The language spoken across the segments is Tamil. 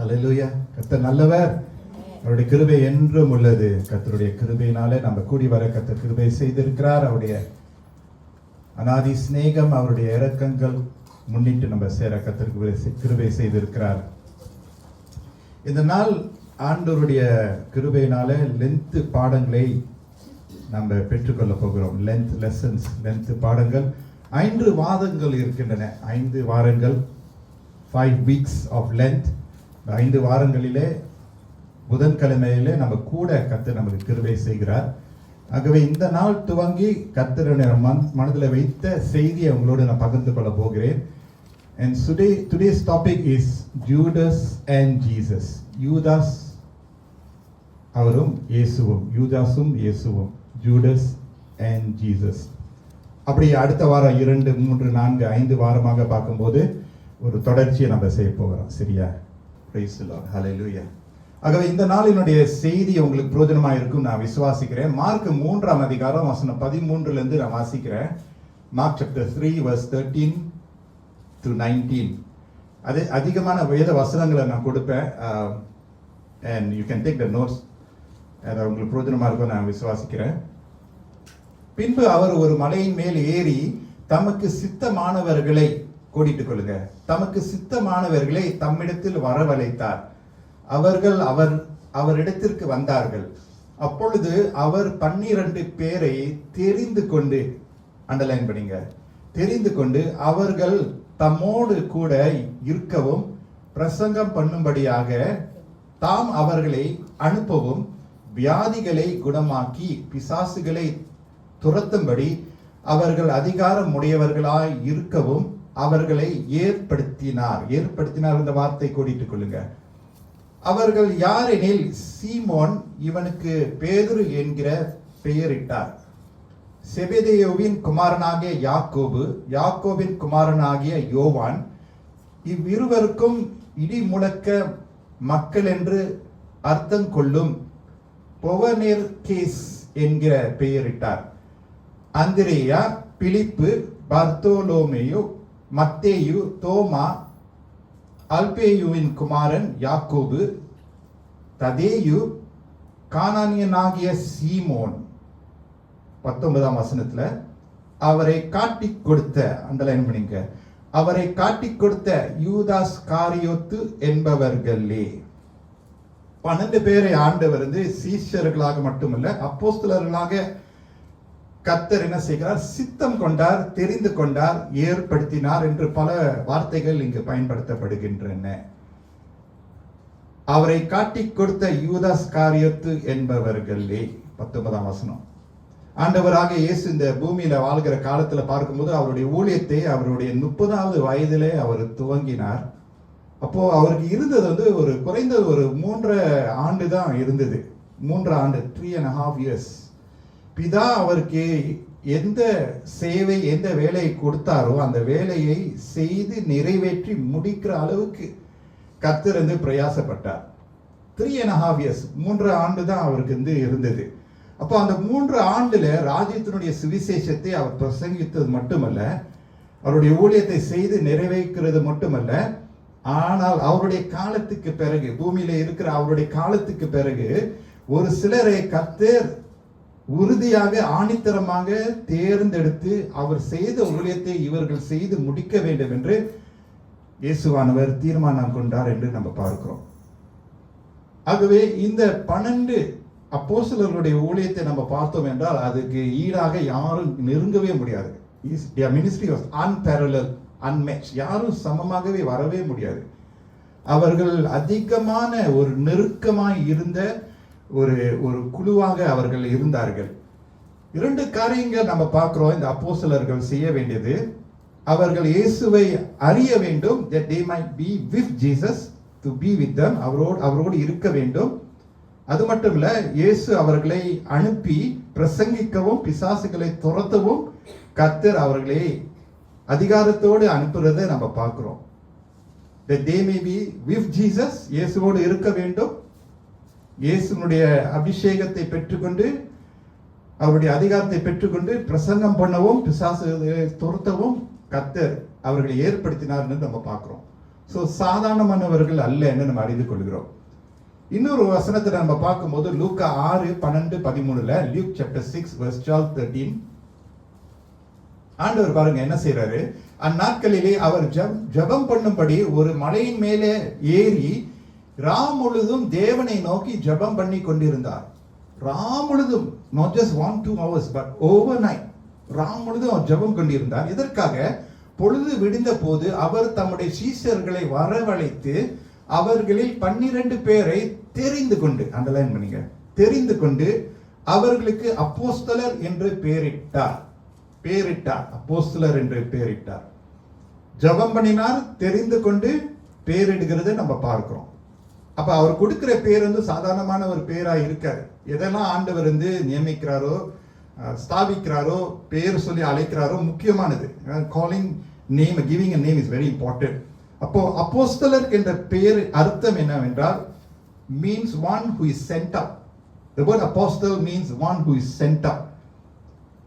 ஹல்லேலூயா. கர்த்தர் நல்லவர், அவருடைய கிருபை என்றும் உள்ளது. கர்த்தருடைய கிருபையினாலே நம்ம கூடி வர கர்த்தர் கிருபை செய்திருக்கிறார். அவருடைய அநாதி சிநேகம், அவருடைய இரக்கங்கள் முன்னிட்டு நம்ம சேர கர்த்தர் கிருபை செய்திருக்கிறார். இந்த நாள் ஆண்டவருடைய கிருபையினாலே லென்த் பாடங்களை நம்ம பெற்றுக்கொள்ள போகிறோம். லென்த் லெசன்ஸ், லென்த் பாடங்கள் 5 வாரங்கள் இருக்கின்றன. 5 வாரங்கள், 5 weeks of length. 5 வாரங்களிலே புதன்கிழமையிலே நம்ம கூட கர்த்தர் நமக்கு கிருபை செய்கிறார். ஆகவே இந்த நாள் துவங்கி கர்த்தருடைய மனதில் வைத்த செய்தியை உங்களோடு நான் பகிர்ந்து கொள்ள போகிறேன். And today's topic is Judas and Jesus. யூதாஸ் அவரும் இயேசுவும், யூதாஸும் இயேசுவும், ஜூடஸ் and Jesus. அப்படி அடுத்த வாரம் 2, 3, 4, 5 வாரமாக பார்க்கும்போது ஒரு தொடர்ச்சியை நம்ம செய்ய போகிறோம். சரியா? Praise the Lord. Hallelujah. ஆகவே இந்த நாளினுடைய செய்தி உங்களுக்கு பிரயோஜனமாக இருக்கும் நான் விசுவாசிக்கிறேன். மார்க் 3ஆம் அதிகாரம் வசனம் 13 நான் வாசிக்கிறேன். Mark chapter 3 verse 13 to 19. அது அதிகமான வேத வசனங்களை நான் கொடுப்பேன். And you can take the notes. அது உங்களுக்கு பிரயோஜனமாக இருக்கும் நான் விசுவாசிக்கிறேன். பின்பு அவர் ஒரு மலையின் மேல் ஏறி தமக்கு சித்தமானவர்களை கூட்டிட்டுக் கொள்ளுங்க, தமக்கு சித்தமானவர்களை தம்மிடத்தில் வரவழைத்தார். அவர்கள் அவரிடத்திற்கு வந்தார்கள். அப்பொழுது அவர் 12 பேரை தெரிந்து கொண்டு, அண்டர்லைன் பண்ணிங்க, தெரிந்து கொண்டு அவர்கள் தம்மோடு கூட இருக்கவும் பிரசங்கம் பண்ணும்படியாக தாம் அவர்களை அனுப்பவும் வியாதிகளை குணமாக்கி பிசாசுகளை துரத்தும்படி அவர்கள் அதிகாரம் உடையவர்களாய் இருக்கவும் அவர்களை ஏற்படுத்தினார். இந்த வார்த்தை கூட்டிட்டுக் கொள்ளுங்க. அவர்கள் யாரெனில், சீமோன், இவனுக்கு பேதுரு என்கிற பெயரிட்டார், செபெதேயுவின் குமாரனாகிய யாக்கோபு, யாக்கோபின் குமாரனாகிய யோவான், இவ்விருவருக்கும் இடி முழக்க மக்கள் என்று அர்த்தம் கொள்ளும் பொவனெர்கேஸ் என்கிற பெயரிட்டார், அந்திரேயா, பிலிப்பு, பர்தோலோமேயு, மத்தேயு, தோமா, அல்பேயுவின் குமாரன் யாக்கோபு, ததேயு, கானானியனாகிய சீமோன். 19ஆம் வசனத்துல அவரை காட்டிக் கொடுத்த, அண்டர்லைன் பண்ணிங்க, அவரை காட்டிக் கொடுத்த யூதாஸ் காரியோத்து என்பவர்களே. 12 பேரை ஆண்டவர் சீஷர்களாக மட்டுமல்ல, அப்போஸ்தலர்களாக கர்த்தர் என்ன செய்கிறார்? சித்தம் கொண்டார், தெரிந்து கொண்டார், ஏற்படுத்தினார் என்று பல வார்த்தைகள் இங்கு பயன்படுத்தப்படுகின்றன. அவரை காட்டிக் கொடுத்த யூதாஸ் காரியத்து என்பவர்களே. 19ஆம் வசனம். ஆண்டவராக இயேசு இந்த பூமியில வாழ்கிற காலத்துல பார்க்கும்போது அவருடைய ஊழியத்தை அவருடைய 30வது வயதிலே அவர் துவங்கினார். அப்போ அவருக்கு இருந்தது ஒரு குறைந்தது ஒரு 3 ஆண்டு தான் இருந்தது. 3 ஆண்டு, 3.5 years. பிதா அவருக்கு எந்த சேவை, எந்த வேலையை கொடுத்தாரோ அந்த வேலையை செய்து நிறைவேற்றி முடிக்கிற அளவுக்கு கர்த்தர் பிரயாசப்பட்டார். 3.5 years, 3 ஆண்டு தான் அவருக்கு இருந்தது. அப்போ அந்த 3 ஆண்டுல ராஜ்யத்தினுடைய சுவிசேஷத்தை அவர் பிரசங்கித்தது மட்டுமல்ல, அவருடைய ஊழியத்தை செய்து நிறைவேற்கிறது மட்டுமல்ல, ஆனால் அவருடைய காலத்துக்கு பிறகு, பூமியில இருக்கிற அவருடைய காலத்துக்கு பிறகு ஒரு சிலரை கர்த்தர் உறுதியாக, ஆணித்தரமாக தேர்ந்தெடுத்து அவர் செய்த ஊழியத்தை இவர்கள் செய்து முடிக்க வேண்டும் என்று இயேசுவானவர் தீர்மானம் கொண்டார் என்று நம்ம பார்க்கிறோம். ஆகவே இந்த 12 அப்போஸ்தலர்களுடைய ஊழியத்தை நம்ம பார்த்தோம் என்றால் அதுக்கு ஈடாக யாரும் நெருங்கவே முடியாது. மினிஸ்ட்ரி வாஸ் அன்பேரலல், அன்மேட்ச். யாரும் சமமாகவே வரவே முடியாது. அவர்கள் அதிகமான ஒரு நெருக்கமாய் இருந்த ஒரு குழுவாக அவர்கள் இருந்தார்கள். 2 காரியங்கள் நம்ம பார்க்கிறோம் இந்த அப்போஸ்தலர்கள் செய்ய வேண்டியது. அவர்கள் இயேசுவை அறிய வேண்டும், that they might be with Jesus, to be with them, அவரோடு இருக்க வேண்டும். அது மட்டும் இல்ல, இயேசு அவர்களை அனுப்பி பிரசங்கிக்கவும் பிசாசுகளை துரத்தவும் கர்த்தர் அவர்களை அதிகாரத்தோடு அனுப்புறதை நம்ம பார்க்கிறோம். that they may be with Jesus, இயேசுவோடு இருக்க வேண்டும், இயேசுனுடைய அபிஷேகத்தை பெற்றுக்கொண்டு அவருடைய அதிகாரத்தை பெற்றுக்கொண்டு பிரசங்கம் பண்ணவும் பிசாசுகளை துரத்தவும் கர்த்தர் அவர்களை ஏற்படுத்தினார் என்று நம்ம பார்க்கிறோம். ஸோ சாதாரணமானவர்கள் அல்ல என்று நம்ம அறிந்து கொள்கிறோம். இன்னொரு வசனத்தை நம்ம பார்க்கும்போது லூக்கா 6:12-13, Luke chapter 6 verse 12-13, ஆண்டவர் பாருங்க என்ன செய்யறாரு. அந்நாட்களிலே அவர் ஜெபம் பண்ணும்படி ஒரு மலையின் மேலே ஏறி ராம் முழுதும் தேவனை நோக்கி ஜெபம் பண்ணி கொண்டிருந்தார். ராம் முழுதும், not just 1-2 hours but overnight, Ram முழுதும் அவர் ஜெபம் கொண்டிருந்தார். இதற்காக பொழுது விடிந்த போது அவர் தம்முடைய சீஷர்களை வரவழைத்து அவர்களில் 12 பேரை தெரிந்து கொண்டு, அண்டர்லைன் பண்ணீங்க, தெரிந்து கொண்டு அவர்களுக்கு அப்போஸ்தலர் என்று பெயரிட்டார். அப்போஸ்தலர் என்று பெயரிட்டார். ஜெபம் பண்ணினார், தெரிந்து கொண்டு பெயரிடுகிறத நம்ம பார்க்கிறோம். அப்ப அவர் கொடுக்கிற பேர் சாதாரணமான ஒரு பேரா இருக்காது. எதெல்லாம் ஆண்டவர் நியமிக்கிறாரோ, ஸ்தாபிக்கிறாரோ, பேர் சொல்லி அழைக்கிறாரோ முக்கியமானது. Calling name, giving a name is very important. அப்போ அப்போஸ்தலர் என்ற பெயர் அர்த்தம் என்னவென்றால் means one who is sent up. The word apostle means one who is sent up,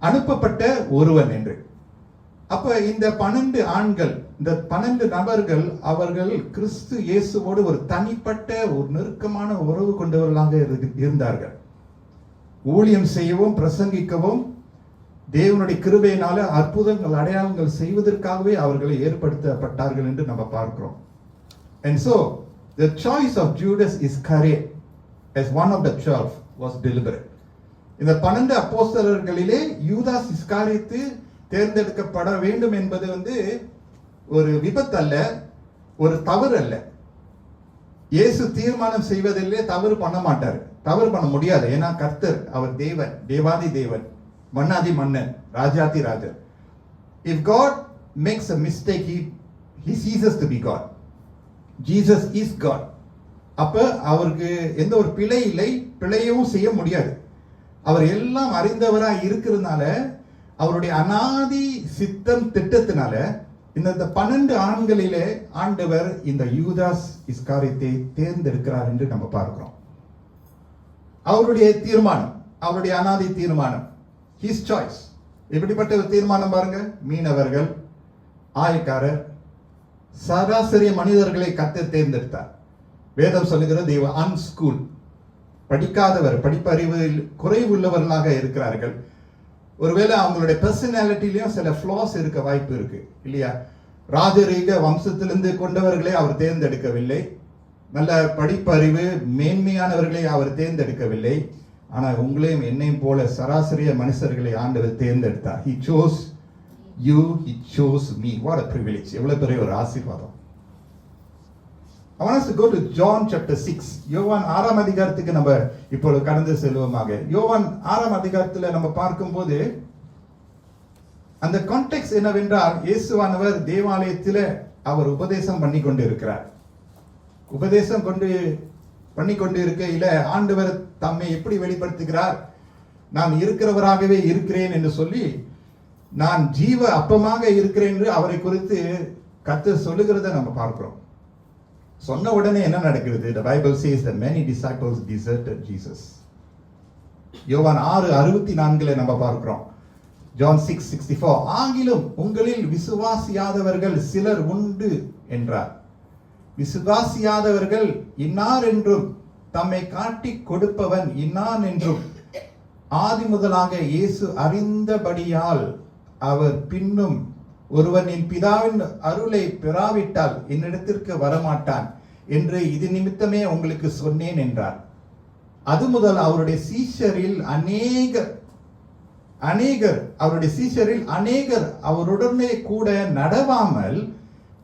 அனுப்பப்பட்ட ஒருவன் என்று. அப்ப இந்த 12 ஆண்கள், இந்த 12 நபர்கள், அவர்கள் கிறிஸ்து இயேசுவோடு ஒரு தனிப்பட்ட ஒரு நெருக்கமான உறவு கொண்டவர்களாக இருந்தார்கள். ஊழியம் செய்யவும் பிரசங்கிக்கவும் தேவனுடைய கிருபையினால அற்புதங்கள் அடையாளங்கள் செய்வதற்காகவே அவர்களை ஏற்படுத்தப்பட்டார்கள் என்று நம்ம பார்க்கிறோம். And so the choice of Judas Iscariot as one of the 12 was deliberate. இந்த 12 அப்போஸ்தலர்களிலே யூதாஸ் இஸ்காரியத்து தேர்ந்தெடுக்கப்பட வேண்டும் என்பது ஒரு விபத்து அல்ல, ஒரு தவறு அல்ல. இயேசு தீர்மானம் செய்வதிலே தவறு பண்ண மாட்டார், தவறு பண்ண முடியாது. ஏன்னா கர்த்தர், அவர் தேவன், தேவாதி தேவன், மன்னாதி மன்னன், ராஜாதி ராஜர். If God makes a mistake, he ceases to be God. Jesus is God. அப்ப அவருக்கு எந்த ஒரு பிழை இல்லை, பிழையவும் செய்ய முடியாது. அவர் எல்லாம் அறிந்தவராக இருக்கிறதுனால, அவருடைய அனாதி சித்தம் திட்டத்தினால இந்த 12 ஆண்களிலே ஆண்டவர் இந்த யூதாஸ் இஸ்காரியத்தை தேர்ந்தெடுக்கிறார் என்று நம்ம பார்க்கிறோம். அவருடைய தீர்மானம், அவருடைய அனாதி தீர்மானம், his choice. எப்படிப்பட்ட ஒரு தீர்மானம் பாருங்க. மீனவர்கள், ஆயக்காரர், சராசரி மனிதர்களை கர்த்தர் தேர்ந்தெடுத்தார். வேதம் சொல்லுகிறது they were unschooled, படிக்காதவர், படிப்பறிவு குறைவுள்ளவர்களாக இருக்கிறார்கள். ஒருவேளை அவங்களுடைய பர்சனாலிட்டிலையும் சில ஃப்ளாஸ் இருக்க வாய்ப்பு இருக்கு இல்லையா? ராஜரீக வம்சத்திலிருந்து கொண்டவர்களை அவர் தேர்ந்தெடுக்கவில்லை, நல்ல படிப்பறிவு மேன்மையானவர்களை அவர் தேர்ந்தெடுக்கவில்லை. ஆனா உங்களையும் என்னையும் போல சராசரிய மனுஷர்களை ஆண்டவர் தேர்ந்தெடுத்தார். He chose you, he chose me. What a privilege. எவ்வளவு பெரிய ஒரு ஆசீர்வாதம். I want us to go to John chapter 6. யோவான் 6ஆம் அதிகாரத்துக்கு நம்ம இப்பொழுது கடந்து செல்வோமாக. யோவான் 6ஆம் அதிகாரத்துல நம்ம பார்க்கும்போது அந்த கான்டெக்ஸ்ட் என்னவென்றால், இயேசுவானவர் தேவாலயத்தில் அவர் உபதேசம் பண்ணி கொண்டு இருக்கிறார். உபதேசம் பண்ணி கொண்டு இருக்கையில ஆண்டவர் தம்மை எப்படி வெளிப்படுத்துகிறார்? நான் இருக்கிறவராகவே இருக்கிறேன் என்று சொல்லி, நான் ஜீவ அப்பமாக இருக்கிறேன் என்று அவரை குறித்து கர்த்தர் சொல்லுகிறத நம்ம பார்க்கிறோம். சொன்ன உடனே என்ன நடக்கிறது? The Bible says that many disciples deserted Jesus. யோவான் 6:64 நம்ம பார்க்கிறோம். John 6:64, ஆகிலும் உங்களில் விசுவாசியாதவர்கள் சிலர் உண்டு என்றார். விசுவாசியாதவர்கள் இன்னார் என்றும் தம்மை காட்டி கொடுப்பவன் இன்னான் என்றும் ஆதி முதலாக இயேசு அறிந்தபடியால் அவர் பின்னும் ஒருவன் என் பிதாவின் அருளை பெறாவிட்டால் என்னிடத்திற்கு வரமாட்டான் என்று இது நிமித்தமே உங்களுக்கு சொன்னேன் என்றார். அது முதல் அவருடைய சீஷரில் அநேகர் அவருடனே கூட நடவாமல்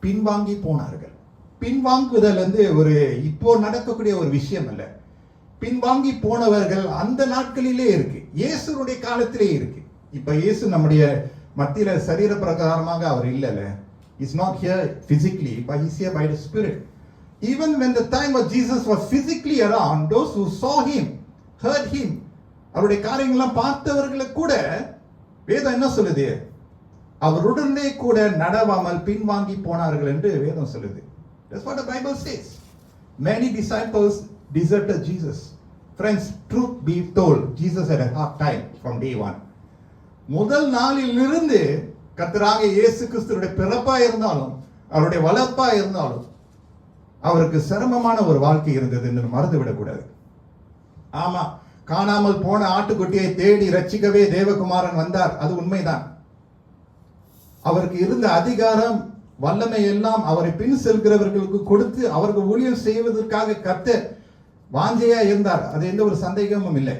பின்வாங்கி போனார்கள். பின்வாங்குதல் ஒரு இப்போ நடக்கக்கூடிய ஒரு விஷயம் அல்ல. பின்வாங்கி போனவர்கள் அந்த நாட்களிலே இருக்கு, இயேசுடைய காலத்திலே இருக்கு. இப்ப இயேசு நம்முடைய மத்தியில சரீர பிரகாரமாக அவர் இல்லைல்ல. He's not here physically, but he's here by the Spirit. Even when the time of Jesus was physically around, those who saw him, heard him, அவருடைய காரியங்கள்லாம் பார்த்தவர்களை கூட வேதம் என்ன சொல்லுது? அவருடனே கூட நடவாமல் பின்வாங்கி போனார்கள் என்று வேதம் சொல்லுது. That's what the Bible says. Many disciples deserted Jesus. Friends, truth be told, Jesus had a hard time from day one. முதல் நாளில் இருந்து கர்த்தராகிய இயேசு கிறிஸ்துவுடைய பிறப்பா இருந்தாலும், அவருடைய வளர்ப்பா இருந்தாலும், அவருக்கு சிரமமான ஒரு வாழ்க்கை இருந்தது என்று மறந்து விடக்கூடாது. ஆமா, காணாமல் போன ஆட்டுக்குட்டியை தேடி ரட்சிக்கவே தேவகுமாரன் வந்தார், அது உண்மைதான். அவருக்கு இருந்த அதிகாரம் வல்லமை எல்லாம் அவரை பின் செல்கிறவர்களுக்கு கொடுத்து அவர்கள் ஊழியம் செய்வதற்காக கர்த்தர் வாஞ்சையா இருந்தார், அது எந்த ஒரு சந்தேகமும் இல்லை.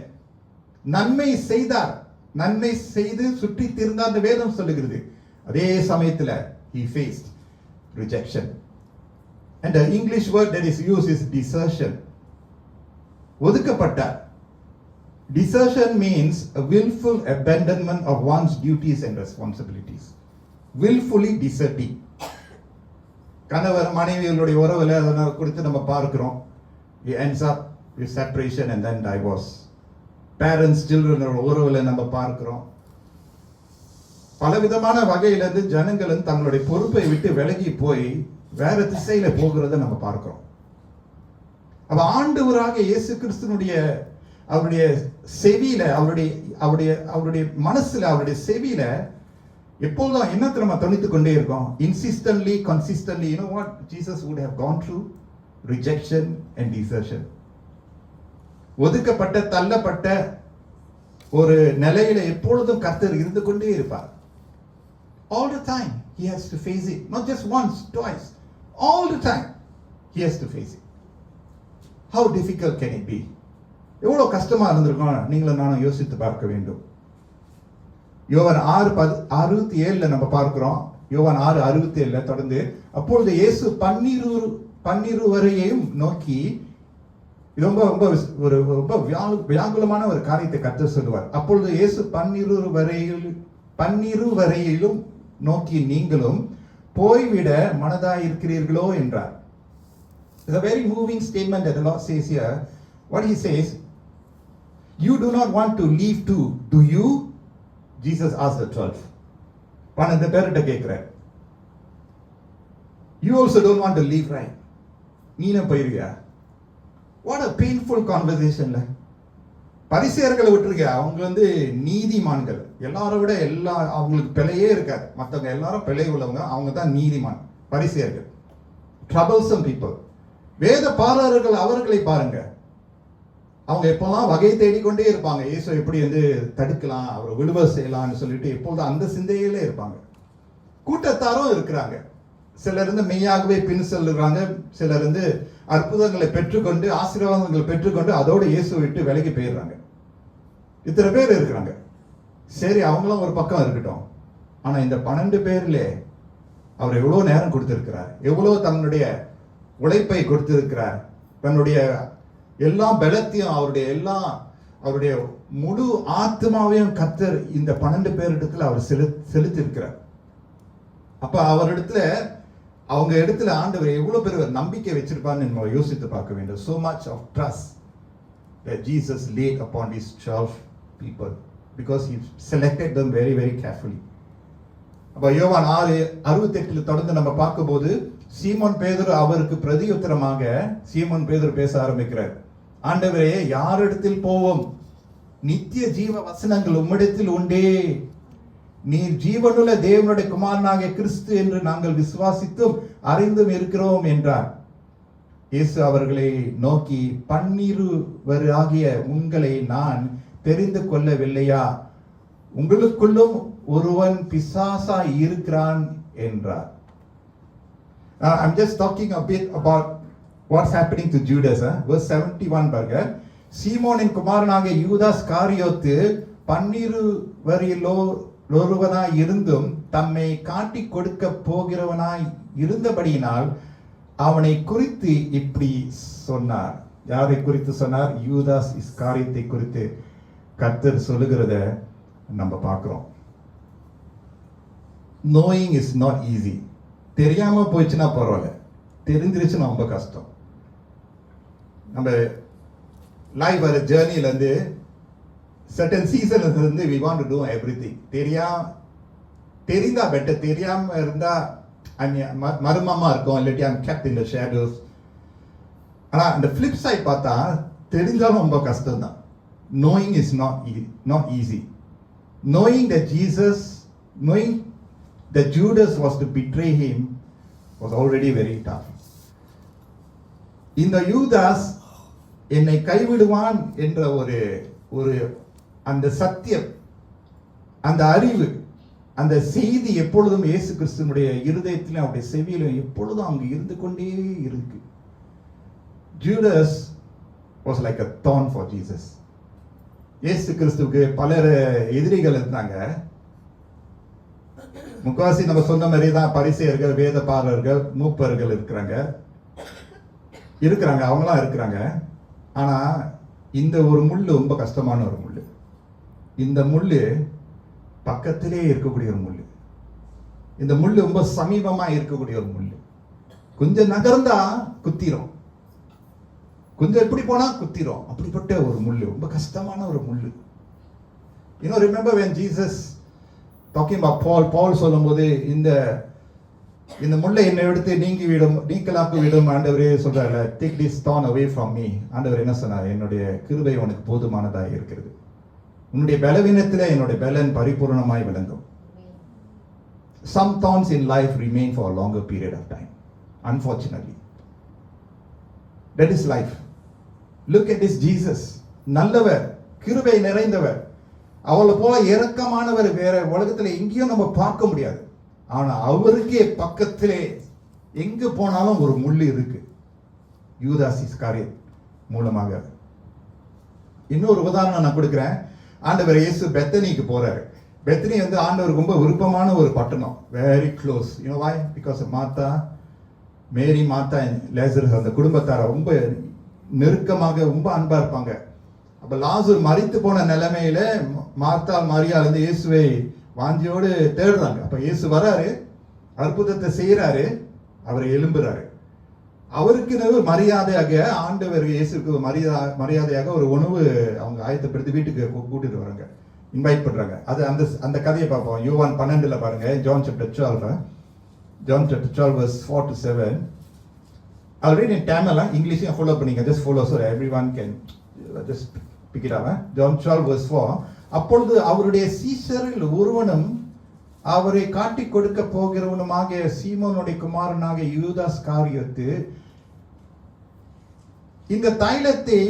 நன்மை செய்தார், நன்மை செய்து சுற்றி திருந்தார் அந்த வேதம் சொல்லுகிறது. அதே சமயத்தில் he faced rejection, and the English word that is used is desertion. ஒதுக்கப்பட்டார். Desertion means a willful abandonment of one's duties and responsibilities. Willfully deserting. கணவர் மனைவிகளுடைய உறவுல அதனை குறித்து நம்ம பார்க்கிறோம். It ends up with separation and then divorce. Parents children உறவுல நம்ம பார்க்கிறோம். பலவிதமான வகையில இருந்து ஜனங்கள் தங்களுடைய பொறுப்பை விட்டு விலகி போய் வேற திசையில போகிறத நம்ம பார்க்கிறோம். அப்ப ஆண்டவராக இயேசு கிறிஸ்துனுடைய அவருடைய செவியில அவருடைய மனசுல அவருடைய செவியில எப்போதும் என்ன நம்ம தனித்துக் கொண்டே இருக்கோம். இன்சிஸ்டன்ட்லி consistently, you know what Jesus would have gone through? Rejection and desertion. ஒதுக்கப்பட்ட தள்ளப்பட்ட ஒரு நிலையில எப்பொழுதும் கர்த்தர் இருந்து கொண்டே இருப்பார். All the time he has to face it, not just once, twice, all the time he has to face it. How difficult can it be? எவ்வளவு கஷ்டமா இருந்திருக்கும் நீங்களும் நானும் யோசித்து பார்க்க வேண்டும். யோவான் 6:67 நம்ம பார்க்கிறோம். யோவான் 6:67 தொடர்ந்து, அப்பொழுது இயேசு பன்னிருவரையும் நோக்கி, ரொம்ப ரொம்ப ஒரு ரொம்ப வியாகுலமான ஒரு காரியத்தை கர்த்தர் சொல்லுவார். அப்பொழுது இயேசு பன்னிருவரையிலும் நோக்கி, நீங்களும் போய்விட மனதாயிருக்கிறீர்களோ என்றார். It's a very moving statement that the Lord says here. What he says, you do not want to leave too, do you? Jesus asked the 12. 12 பேர்கிட்ட கேட்கிறார், you also don't want to leave, right? நீனும் போயிருவியா? What a painful conversation. பரிசேயர்களை விட்டுருக்க, அவங்க நீதிமான்கள், எல்லாரும் விட அவங்களுக்கு பிழையே இருக்காது, மற்றவங்க எல்லாரும் பிழை உள்ளவங்க, அவங்க தான் நீதிமான். பரிசேயர்கள் troublesome people. வேத பாரகர்கள் அவர்களை பாருங்க, அவங்க எப்பெல்லாம் வகை தேடிக்கொண்டே இருப்பாங்க, இயேசு எப்படி தடுக்கலாம், அவரை விடுதலை செய்யலாம்னு சொல்லிட்டு எப்பொழுதும் அந்த சிந்தையிலே இருப்பாங்க. கூட்டத்தாரும் இருக்கிறாங்க, சிலர் மெய்யாகவே பின் செல்லுறாங்க, சிலர் அற்புதங்களை பெற்றுக்கொண்டு ஆசீர்வாதங்களை பெற்றுக்கொண்டு அதோடு இயேசு விட்டு விலகி போயிடுறாங்க. இத்தனை பேர் இருக்கிறாங்க. சரி, அவங்களும் ஒரு பக்கம் இருக்கட்டும். ஆனா இந்த 12 பேர்ல அவர் எவ்வளவு நேரம் கொடுத்திருக்கிறார், எவ்வளவு தன்னுடைய உழைப்பை கொடுத்திருக்கிறார், தன்னுடைய எல்லா பலத்தையும் அவருடைய முழு ஆத்மாவையும் கர்த்தர் இந்த 12 பேரிடத்துல அவர் செலுத்தி இருக்கிறார். அப்ப அவங்க இடத்துல ஆண்டவர் எவ்வளவு பெரிய நம்பிக்கை வச்சிருப்பான்னு நம்ம யோசித்து பார்க்க வேண்டும். So much of trust that Jesus laid upon these 12 people because he selected them very very carefully. அப்ப யோவான் 6:68 தொடர்ந்து நம்ம பார்க்கும்போது, சீமோன் பேதுரு அவருக்கு பிரதியுத்தரமாக சீமோன் பேதுரு பேச ஆரம்பிக்கிறார். ஆண்டவரே, யாரிடத்தில் போவோம்? நித்திய ஜீவ வசனங்கள் உம்மிடத்தில் உண்டே. நீர் ஜீவனுள்ள தேவனுடைய குமாரனாகிய கிறிஸ்து என்று நாங்கள் விசுவாசித்தும் அறிந்தும் இருக்கிறோம் என்றார். இயேசு அவர்களை நோக்கி, 12 உங்களை நான் தெரிந்து கொள்ளவில்லையா? உங்களுக்குள்ளும் ஒருவன் பிசாசாய் இருக்கிறான் என்றார். I'm just talking a bit about what's happening to Judas. Verse 71 பாருங்க. சீமோனின் குமாரனாகிய யூதாஸ் காரியோத்து 12 ஒருவனாய் இருந்தும் தம்மை காட்டி கொடுக்க போகிறவனாய் இருந்தபடியினால் அவனை குறித்து இப்படி சொன்னார். யாரை குறித்து சொன்னார்? யூதாஸ் இஸ்காரியத்தை குறித்து கர்த்தர் சொல்லுகிறத நம்ம பார்க்கிறோம். Knowing is not easy. தெரியாம போயிடுச்சுன்னா பரவாயில்ல, தெரிஞ்சிருச்சுன்னா ரொம்ப கஷ்டம். நம்ம லைஃப் ஒரு ஜேர்னில certain seasons we want to do everything. தெரிந்தா பெட்டர், தெரியாம இருந்தா மர்மமா இருக்கும், இல்லாட்டி I'm kept in the shadows. ஆனா அந்த flip side பார்த்தா தெரிஞ்சாலும் ரொம்ப கஷ்டம் தான். Knowing is not easy. Knowing that Judas was to betray him was already very tough. இந்த யூதாஸ் என்னை கைவிடுவான் என்ற ஒரு அந்த சத்தியம், அந்த அறிவு, அந்த செய்தி எப்பொழுதும் இயேசு கிறிஸ்துவனுடைய இருதயத்திலும் அவருடைய செவியிலும் எப்பொழுதும் அங்கு இருந்து கொண்டே இருக்கு. Judas was like a thorn for Jesus. இயேசு கிறிஸ்துவுக்கு பலர் எதிரிகள் இருந்தாங்க. முக்காவாசி நம்ம சொன்ன மாதிரி தான் பரிசேயர்கள், வேதபாரர்கள், மூப்பர்கள் இருக்கிறாங்க, அவங்களாம் இருக்கிறாங்க. ஆனா இந்த ஒரு முள்ளு ரொம்ப கஷ்டமான ஒரு முள்ளு. இந்த முள்ளு பக்கத்திலே இருக்கக்கூடிய ஒரு முள்ளு. இந்த முள்ளு ரொம்ப சமீபமா இருக்கக்கூடிய ஒரு முள்ளு. கொஞ்சம் நகர்ந்தா குத்திரும், கொஞ்சம் எப்படி போனா குத்திரும். அப்படிப்பட்ட ஒரு முள்ளு, ரொம்ப கஷ்டமான ஒரு முள்ளு. remember when Jesus talking about Paul சொல்லும்போது இந்த முள்ளை என்னை எடுத்து நீக்கலாக்கு விடும் ஆண்டவரே சொல்றாரு, take this thorn away from me. ஆண்டவர் என்ன சொன்னார்? என்னுடைய கிருபை உனக்கு போதுமானதாக இருக்கிறது, உன்னுடைய பலவீனத்திலே என்னுடைய பலன் பரிபூர்ணமாய் விளங்கும். Some thorns in life remain for a longer period of time, unfortunately. That is life. Look at this Jesus. நல்லவர், கிருபை நிறைந்தவர், அவளை போல இரக்கமானவர் வேற உலகத்துல எங்கேயும் நம்ம பார்க்க முடியாது. ஆனா அவருக்கே பக்கத்திலே எங்க போனாலும் ஒரு முள்ளு இருக்கு. யூதாஸ் இஸ்காரியத் மூலமாக. இன்னொரு உதாரணம் நான் கொடுக்கிறேன். ஆண்டவர் இயேசு பெத்தனிக்கு போறாரு. பெத்தனி ஆண்டவருக்கு ரொம்ப விருப்பமான ஒரு பட்டணம், very close. why? Because Martha, Mary, Martha, Lazarus அந்த குடும்பத்தார ரொம்ப நெருக்கமாக ரொம்ப அன்பா இருப்பாங்க. அப்ப லாசர் மரித்து போன நிலைமையில மார்த்தா, மரியாள் இயேசுவை வாஞ்சியோடு தேடுறாங்க. அப்ப இயேசு வராரு, அற்புதத்தை செய்யறாரு, அவரை எழும்புறாரு. அவருக்கு மரியாதையாக ஆண்டவர் இயேசுக்கு மரியாதையாக ஒரு உணவு அவங்க ஆயத்தப்படுத்தி வீட்டுக்கு கூட்டிட்டு வராங்க, இன்வைட் பண்றாங்க. அது அந்த கதையை பார்ப்போம். யோவான் 12 பாருங்க. John chapter 12 verse 4 to 7. I'll read in Tamil, English follow பண்ணிங்க, just follow so everyone can just pick it up. John 12 verse 4. அப்பொழுது அவருடைய சீஷரில் ஒருவனும் அவரை காட்டி கொடுக்க போகிறவனுமாக சீமோனுடைய குமாரனாக யூதாஸ் காரியத்து இந்த தைலத்தை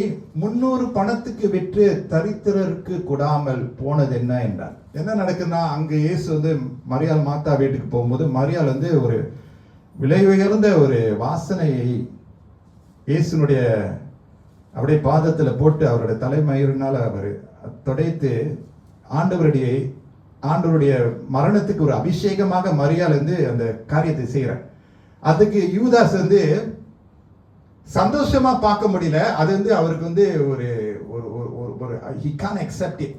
300 பணத்துக்கு விற்று தரித்திரருக்கு கொடாமல் போனது என்ன என்றார். என்ன நடக்குதுன்னா, அங்க இயேசு மரியாள் மாத்தா வீட்டுக்கு போகும்போது மரியாள் ஒரு விலை உயர்ந்த ஒரு வாசனையை இயேசுனுடைய அப்படியே பாதத்துல போட்டு அவருடைய தலைமயிரினால் அவர் தொடைத்து ஆண்டவருடைய மரணத்துக்கு ஒரு அபிஷேகமாக மரியாள் அந்த காரியத்தை செய்யறார். அதுக்கு யூதாஸ் சந்தோஷமா பார்க்க முடியல. அது அவருக்கு ஒரு he can't accept it.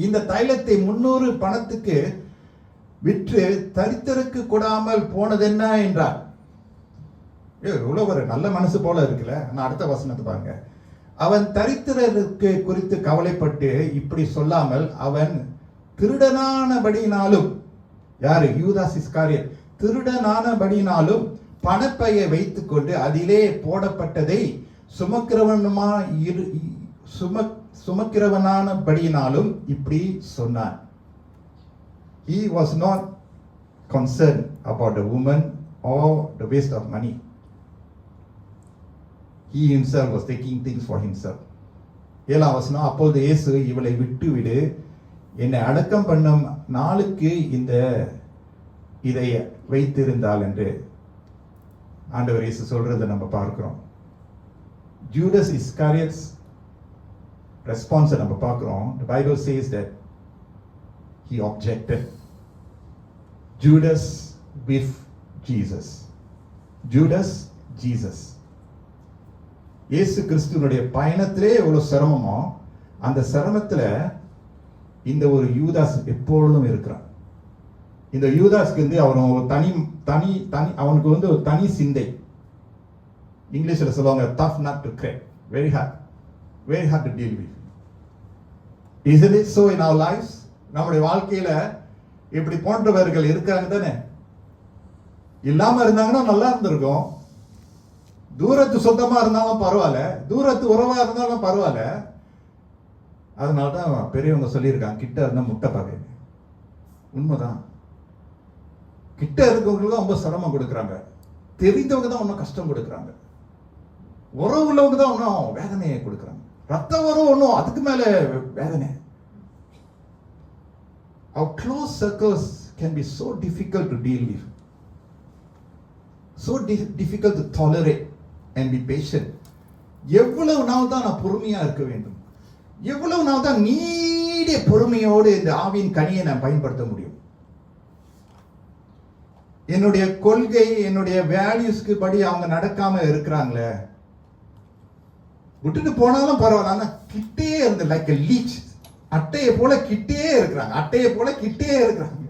இந்த தைலத்தை 300 பணத்துக்கு விற்று தரித்திரருக்கு கொடாமல் போனது என்ன என்றார். இவ்வளவு ஒரு நல்ல மனசு போல இருக்குல்ல. நான் அடுத்த வசனத்தை பாருங்க. அவன் தரித்திரருக்கு குறித்து கவலைப்பட்டு இப்படி சொல்லாமல் அவன் திருடனானபடினாலும், யாரு? யூதாஸ் இஸ்காரியத் திருடனானபடினாலும் பணப்பையை வைத்துக் கொண்டு அதிலே போடப்பட்டதை சுமக்கிறவனானபடினாலும் இப்படி சொன்னான். He was not concerned about the woman or the waste of money. He himself was taking things for himself. 7 வசனம். அப்பொழுது இயேசு, இவளை விட்டுவிடு, என்னை அடக்கம் பண்ணும் நாளுக்கு இதை வைத்திருந்தாள் என்று ஆண்டவர் இயேசு சொல்றதை நம்ம பார்க்கிறோம். ஜூடாஸ் இஸ்காரியட்ஸ் ரெஸ்பான்ஸை நம்ம பார்க்கிறோம். The Bible says that he objected. Judas with Jesus. Judas, Jesus. இயேசு கிறிஸ்துவனுடைய பயணத்திலே எவ்வளவு சிரமமோ அந்த சிரமத்துல இந்த ஒரு யூதாஸ் எப்பொழுதும் இருக்கிறான். இந்த யூதாஸ்க்கு அவன் அவனுக்கு ஒரு தனி சிந்தை. இங்கிலீஷ்ல சொல்லுவாங்க tough nut to crack, very hard to deal with. Isn't it so in our lives? நம்முடைய வாழ்க்கையில இப்படி போன்றவர்கள் இருக்காங்க தானே. இல்லாம இருந்தாங்கன்னா நல்லா இருந்திருக்கும். தூரத்து சொந்தமா இருந்தாலும் பரவாயில்ல, தூரத்து உறவா இருந்தாலும் பரவாயில்ல. அதனாலதான் பெரியவங்க சொல்லியிருக்காங்க, கிட்ட இருந்தா முட்டை பாக்க. உண்மைதான். கிட்ட இருக்கவங்களுக்கு தான் ரொம்ப சிரமம் கொடுக்குறாங்க, தெரிந்தவங்க தான் ஒன்னும் கஷ்டம் கொடுக்குறாங்க. உறவு உள்ளவங்க தான் ஒன்றும் வேதனையை கொடுக்குறாங்க. ரத்த உறவு ஒன்றும் அதுக்கு மேல வேதனை. Our close circles can be so difficult to deal with, so difficult to tolerate and be patient. எவ்வளவு நாள் தான் நான் பொறுமையா இருக்க வேண்டும்? எவ்வளவு நாள் தான் நீடிய பொறுமையோடு இந்த ஆவியின் கனியை நான் பயன்படுத்த முடியும்? என்னுடைய கொள்கை, என்னுடைய வேல்யூஸ்க்கு படி அவங்க நடக்காம இருக்கிறாங்களே, விட்டுட்டு போனாலும் பரவாயில்ல, ஆனா கிட்டே இருந்து லைக் a leech, அட்டையை போல கிட்டே இருக்கிறாங்க, அட்டையை போல கிட்டே இருக்கிறாங்க.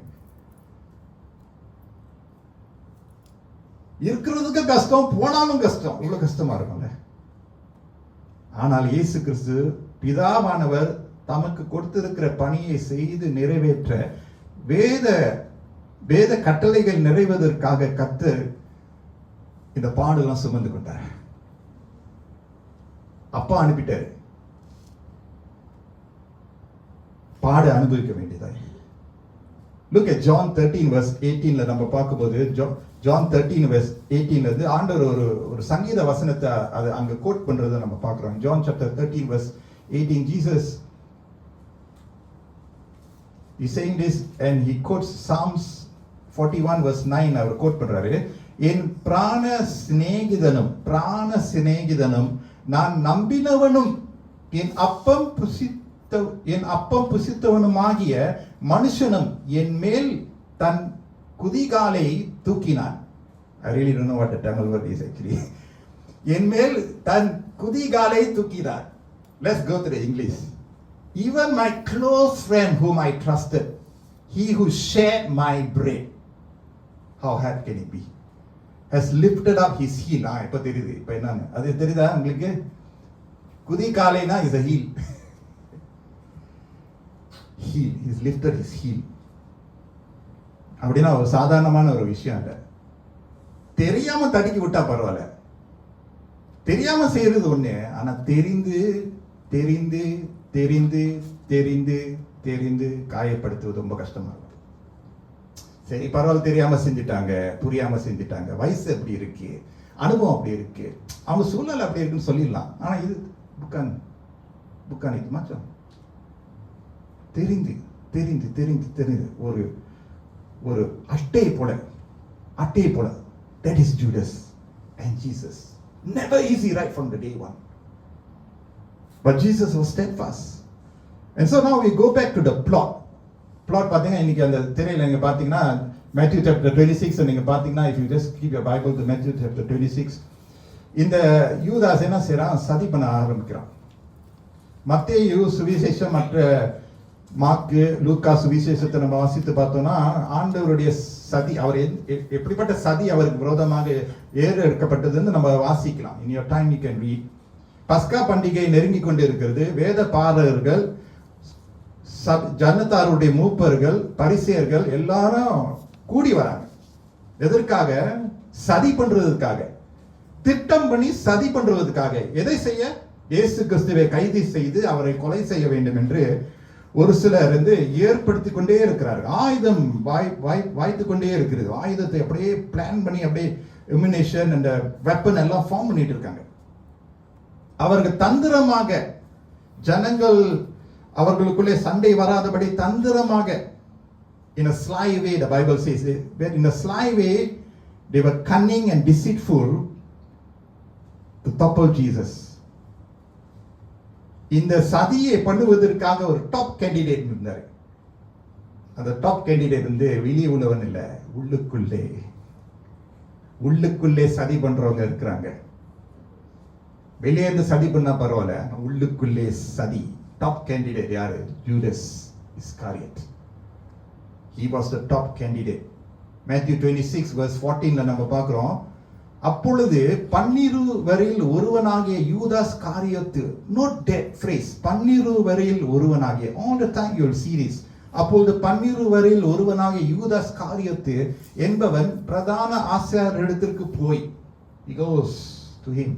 இருக்கிறதுக்கு கஷ்டம், போனாலும் கஷ்டம், இவ்வளவு கஷ்டமா இருக்கும்ல. ஆனால் இயேசு கிறிஸ்து பிதாவானவர் தமக்கு கொடுத்திருக்கிற பணியை செய்து நிறைவேற்ற வேத கட்டளைகள் நிறைவதற்காக கர்த்தர் இந்த பாடுலாம் சுமந்து கொண்டார். அப்பா அனுப்பிட்டாரு, பாட அனுபவிக்க வேண்டியதாய். Look at John 13 verse 18ல நம்ம பார்க்கும்போது, John 13 verse 18ல இருந்து ஆண்டவர் ஒரு சங்கீத வசனத்தை அது அங்க கோட் பண்றதை நம்ம பார்க்கிறோம். John chapter 13 verse 18, Jesus is saying this and he quotes Psalms 41 verse 9. Our code பண்றாரு, என் பிராண சிநேகிதனும் நான் நம்பினவனும் என் அப்பம் புசித்தவனுமாகிய மனுஷனும் என் மேல் தன் குதிகாலை தூக்கினான். I really don't know what the Tamil word is actually. என் மேல் தன் குதிகாலை தூக்கினான். Let's go to the English. Even my close friend whom I trusted, he who shared my bread, how hard can it be, has lifted up his heel. இப்ப தெரியுது, இப்ப என்னன்னு அது தெரியுதா உங்களுக்கு? குதிகாலைனா is a heel. Heel, he's lifted his heel. அப்படின்னா ஒரு சாதாரணமான ஒரு விஷயம் இல்ல. தெரியாம தடுக்கி விட்டா பரவாயில்ல, தெரியாம செய்யறது ஒண்ணு, ஆனா தெரிந்து தெரிந்து தெரிந்து தெரிந்து தெரிந்து காயப்படுத்துவது ரொம்ப கஷ்டமா இருக்கு. சரி பரவாயில்ல, தெரியாம செஞ்சுட்டாங்க, புரியாம செஞ்சுட்டாங்க, வயசு அப்படி இருக்கு, அனுபவம் அப்படி இருக்கு, அவங்க சூழ்நிலை அப்படி இருக்குன்னு சொல்லிடலாம். ஆனா இது புக்கான் இது மாற்றம் தெரிந்து தெரிந்து தெரிந்து தெரிந்து ஒரு அட்டையை போல that is Judas and Jesus. Never easy right from the day one, but Jesus was steadfast. And so now we go back to the plot பாத்தீங்கன்னா இன்னைக்கு அந்த திரையில நீங்க பாத்தீங்கன்னா Matthew chapter 26 நீங்க பாத்தீங்கன்னா, if you just keep your Bible to Matthew chapter 26, இந்த யூதாஸ் என்ன செய்றான்? சதி பண்ண ஆரம்பிக்கிறான். மத்தேயு சுவிசேஷம், மற்ற மார்க்கு, லூக்கா சுவிசேஷத்தை நம்ம வாசித்து பார்த்தோம்னா ஆண்டவருடைய சதி, அவர் எப்படிப்பட்ட சதி அவருக்கு விரோதமாக எடுக்கப்பட்டதுன்னு நம்ம வாசிக்கலாம். In your time you can read. பஸ்கா பண்டிகை நெருங்கி கொண்டு இருக்கிறது. வேத பாரகர்கள், ஜனத்தாருடைய மூப்பர்கள், பரிசேயர்கள் எல்லாரும் கூடி வராங்க. எதற்காக? சதி பண்றதுக்காக, திட்டம் பண்ணி சதி பண்றதுக்காக. எதை செய்ய? இயேசு கிறிஸ்துவை கைது செய்து அவரை கொலை செய்ய வேண்டும் என்று ஒரு சிலர் ஏற்படுத்தி கொண்டே இருக்கிறார்கள். ஆயுதம் வாய்த்து கொண்டே இருக்கிறது. ஆயுதத்தை அப்படியே பிளான் பண்ணி அப்படியே எமினேஷன் அந்த வெப்பன் எல்லாம் ஃபார்ம் பண்ணிட்டு இருக்காங்க. அவர்கள் தந்திரமாக, ஜனங்கள் அவர்களுக்குள்ளே சண்டை வராதபடி தந்திரமாக, in a sly way, the Bible says, in a sly way they were cunning and deceitful to topple Jesus. இந்த சதியை பண்ணுவதற்காக ஒரு டாப் கேண்டிடேட் இருந்தார். அந்த டாப் கேண்டிடேட் வெளியே உள்ளவன் இல்ல, உள்ளுக்குள்ளே சதி பண்றவங்க இருக்கிறாங்க. வெளியே இருந்து சதி பண்ணா பரவாயில்ல, உள்ளுக்குள்ளே சதி. டாப் கேண்டிடேட் யாரு? Judas Iscariot. He was the top candidate. Matthew 26 verse 14ல நம்ம பார்க்கிறோம், அப்பொழுது 12 ஒருவனாகிய யூதாஸ் காரியத்து, note that phrase, 12 ஒருவனாகிய, all the time you will see this. அப்பொழுது 12 ஒருவனாகிய யூதாஸ் காரியத்து என்பவன் பிரதான ஆசாரியரிடத்திற்கு போய், he goes to him,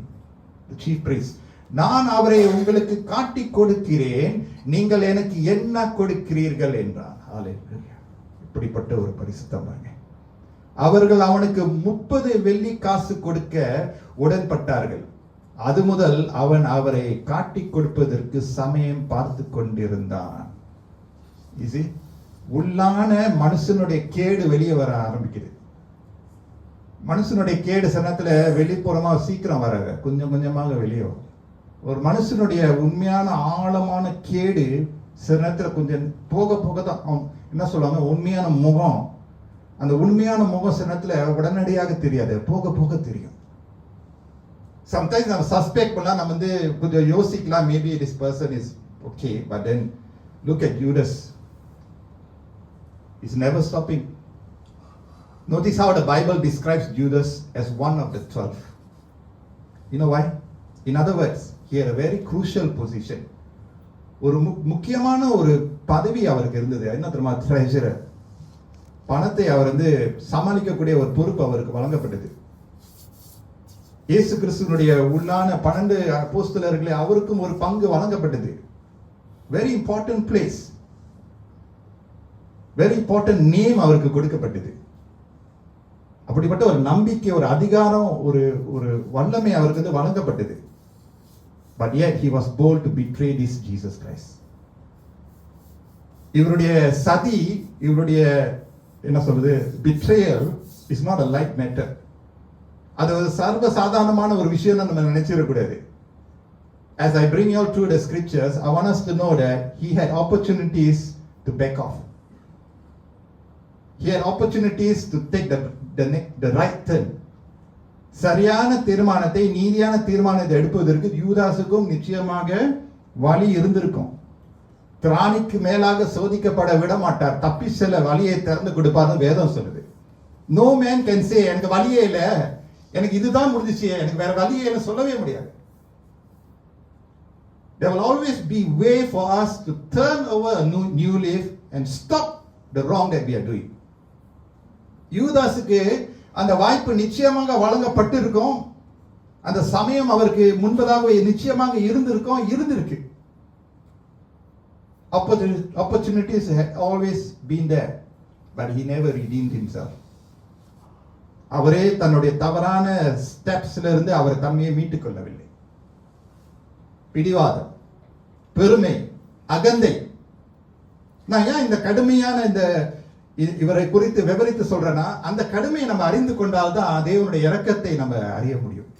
the chief priest, நான் அவரை உங்களுக்கு காட்டி கொடுக்கிறேன், நீங்கள் எனக்கு என்ன கொடுக்கிறீர்கள் என்றான். ஹalleluya. இப்படிப்பட்ட ஒரு பரிசுத்தமாங்க. அவர்கள் அவனுக்கு 30 வெள்ளி காசு கொடுக்க உடன்பட்டார்கள். அது முதல் அவன் அவரை காட்டிக் கொடுப்பதற்கு சமயம் பார்த்து கொண்டிருந்தான். உள்ளான மனுஷனுடைய கேடு வெளியே வர ஆரம்பிக்குது. மனுஷனுடைய கேடு சனத்துல வெளிப்புறமா சீக்கிரம் வராது, கொஞ்சம் கொஞ்சமாக வெளியே வரும். ஒரு மனுஷனுடைய உண்மையான ஆழமான கேடு சில நேரத்தில் கொஞ்சம் போக போக தான் என்ன சொல்லுவாங்க, உண்மையான முகம். அந்த உண்மையான முகம் சில நேரத்தில் உடனடியாக தெரியாது, போக போக தெரியும். சம்டைம்ஸ் நம்ம சஸ்பெக்ட் பண்ணலாம், நம்ம வந்து கொஞ்சம் யோசிக்கலாம், maybe this person is okay, but then look at Judas, is never stopping. Notice how the Bible describes Judas as one of the 12. You know why? In other words, he had a very crucial position. ஒரு முக்கியமான ஒரு பதவி அவருக்கு இருந்தது. என்ன தெரியுமா? ட்ரெஷரர். பணத்தை அவர் வந்து சமாளிக்கக்கூடிய ஒரு பொறுப்பு அவருக்கு வழங்கப்பட்டது. இயேசு கிறிஸ்துவனுடைய உள்ளான 12 அப்போஸ்தலர்களே அவருக்கும் ஒரு பங்கு வழங்கப்பட்டது. Very important place, very important name அவருக்கு கொடுக்கப்பட்டது. அப்படிப்பட்ட ஒரு நம்பிக்கை, ஒரு அதிகாரம், ஒரு ஒரு வல்லமை அவருக்கு வந்து வழங்கப்பட்டது. But yet he was bold to betray this Jesus Christ. இவருடைய சதி, இவருடைய என்ன சொல்றது, betrayal is not a light matter. அது ஒரு சர்வ சாதாரணமான ஒரு விஷயம் நம்ம நினைச்சிடக்கூடாது. As I bring you all through the scriptures, I want us to know that he had opportunities to back off. He had opportunities to take the right turn. சரியான தீர்மானத்தை, நீதியான தீர்மானத்தை எடுப்பதற்கு யூதாசுக்கும் நிச்சயமாக வழி இருந்திருக்கும். திராணிக்கு மேலாக சோதிக்கப்பட விட மாட்டார், தப்பி செல்ல வழியை திறந்து கொடுப்பார்னு வேதம் சொல்லுது. நோ மேன் கேன் சே எனக்கு வழியே இல்லை, எனக்கு இதுதான் முடிஞ்சிச்சு, எனக்கு வேற வழியே இல்லை சொல்லவே முடியாது. There will always be way for us to turn over a new leaf and stop the wrong that we are doing. யூதாசுக்கு அந்த வாய்ப்பு நிச்சயமாக வழங்கப்பட்டிருக்கும். அந்த சமயம் அவருக்கு முன்பதாகவே நிச்சயமாக இருந்திருக்கு. Opportunities had always been there, but he never redeemed himself. அவரே தன்னுடைய தவறான ஸ்டெப்ஸ்ல இருந்து அவர் தம்மையை மீட்டுக் கொள்ளவில்லை. பிடிவாதம், பெருமை, அகந்தை. நான் ஏன் இந்த கடுமையான இந்த இவரை குறித்து விவரித்து சொல்றேன்னா, அந்த கடுமையை நம்ம அறிந்து கொண்டால்தான் தேவனுடைய இரக்கத்தை நம்ம அறிய முடியும்.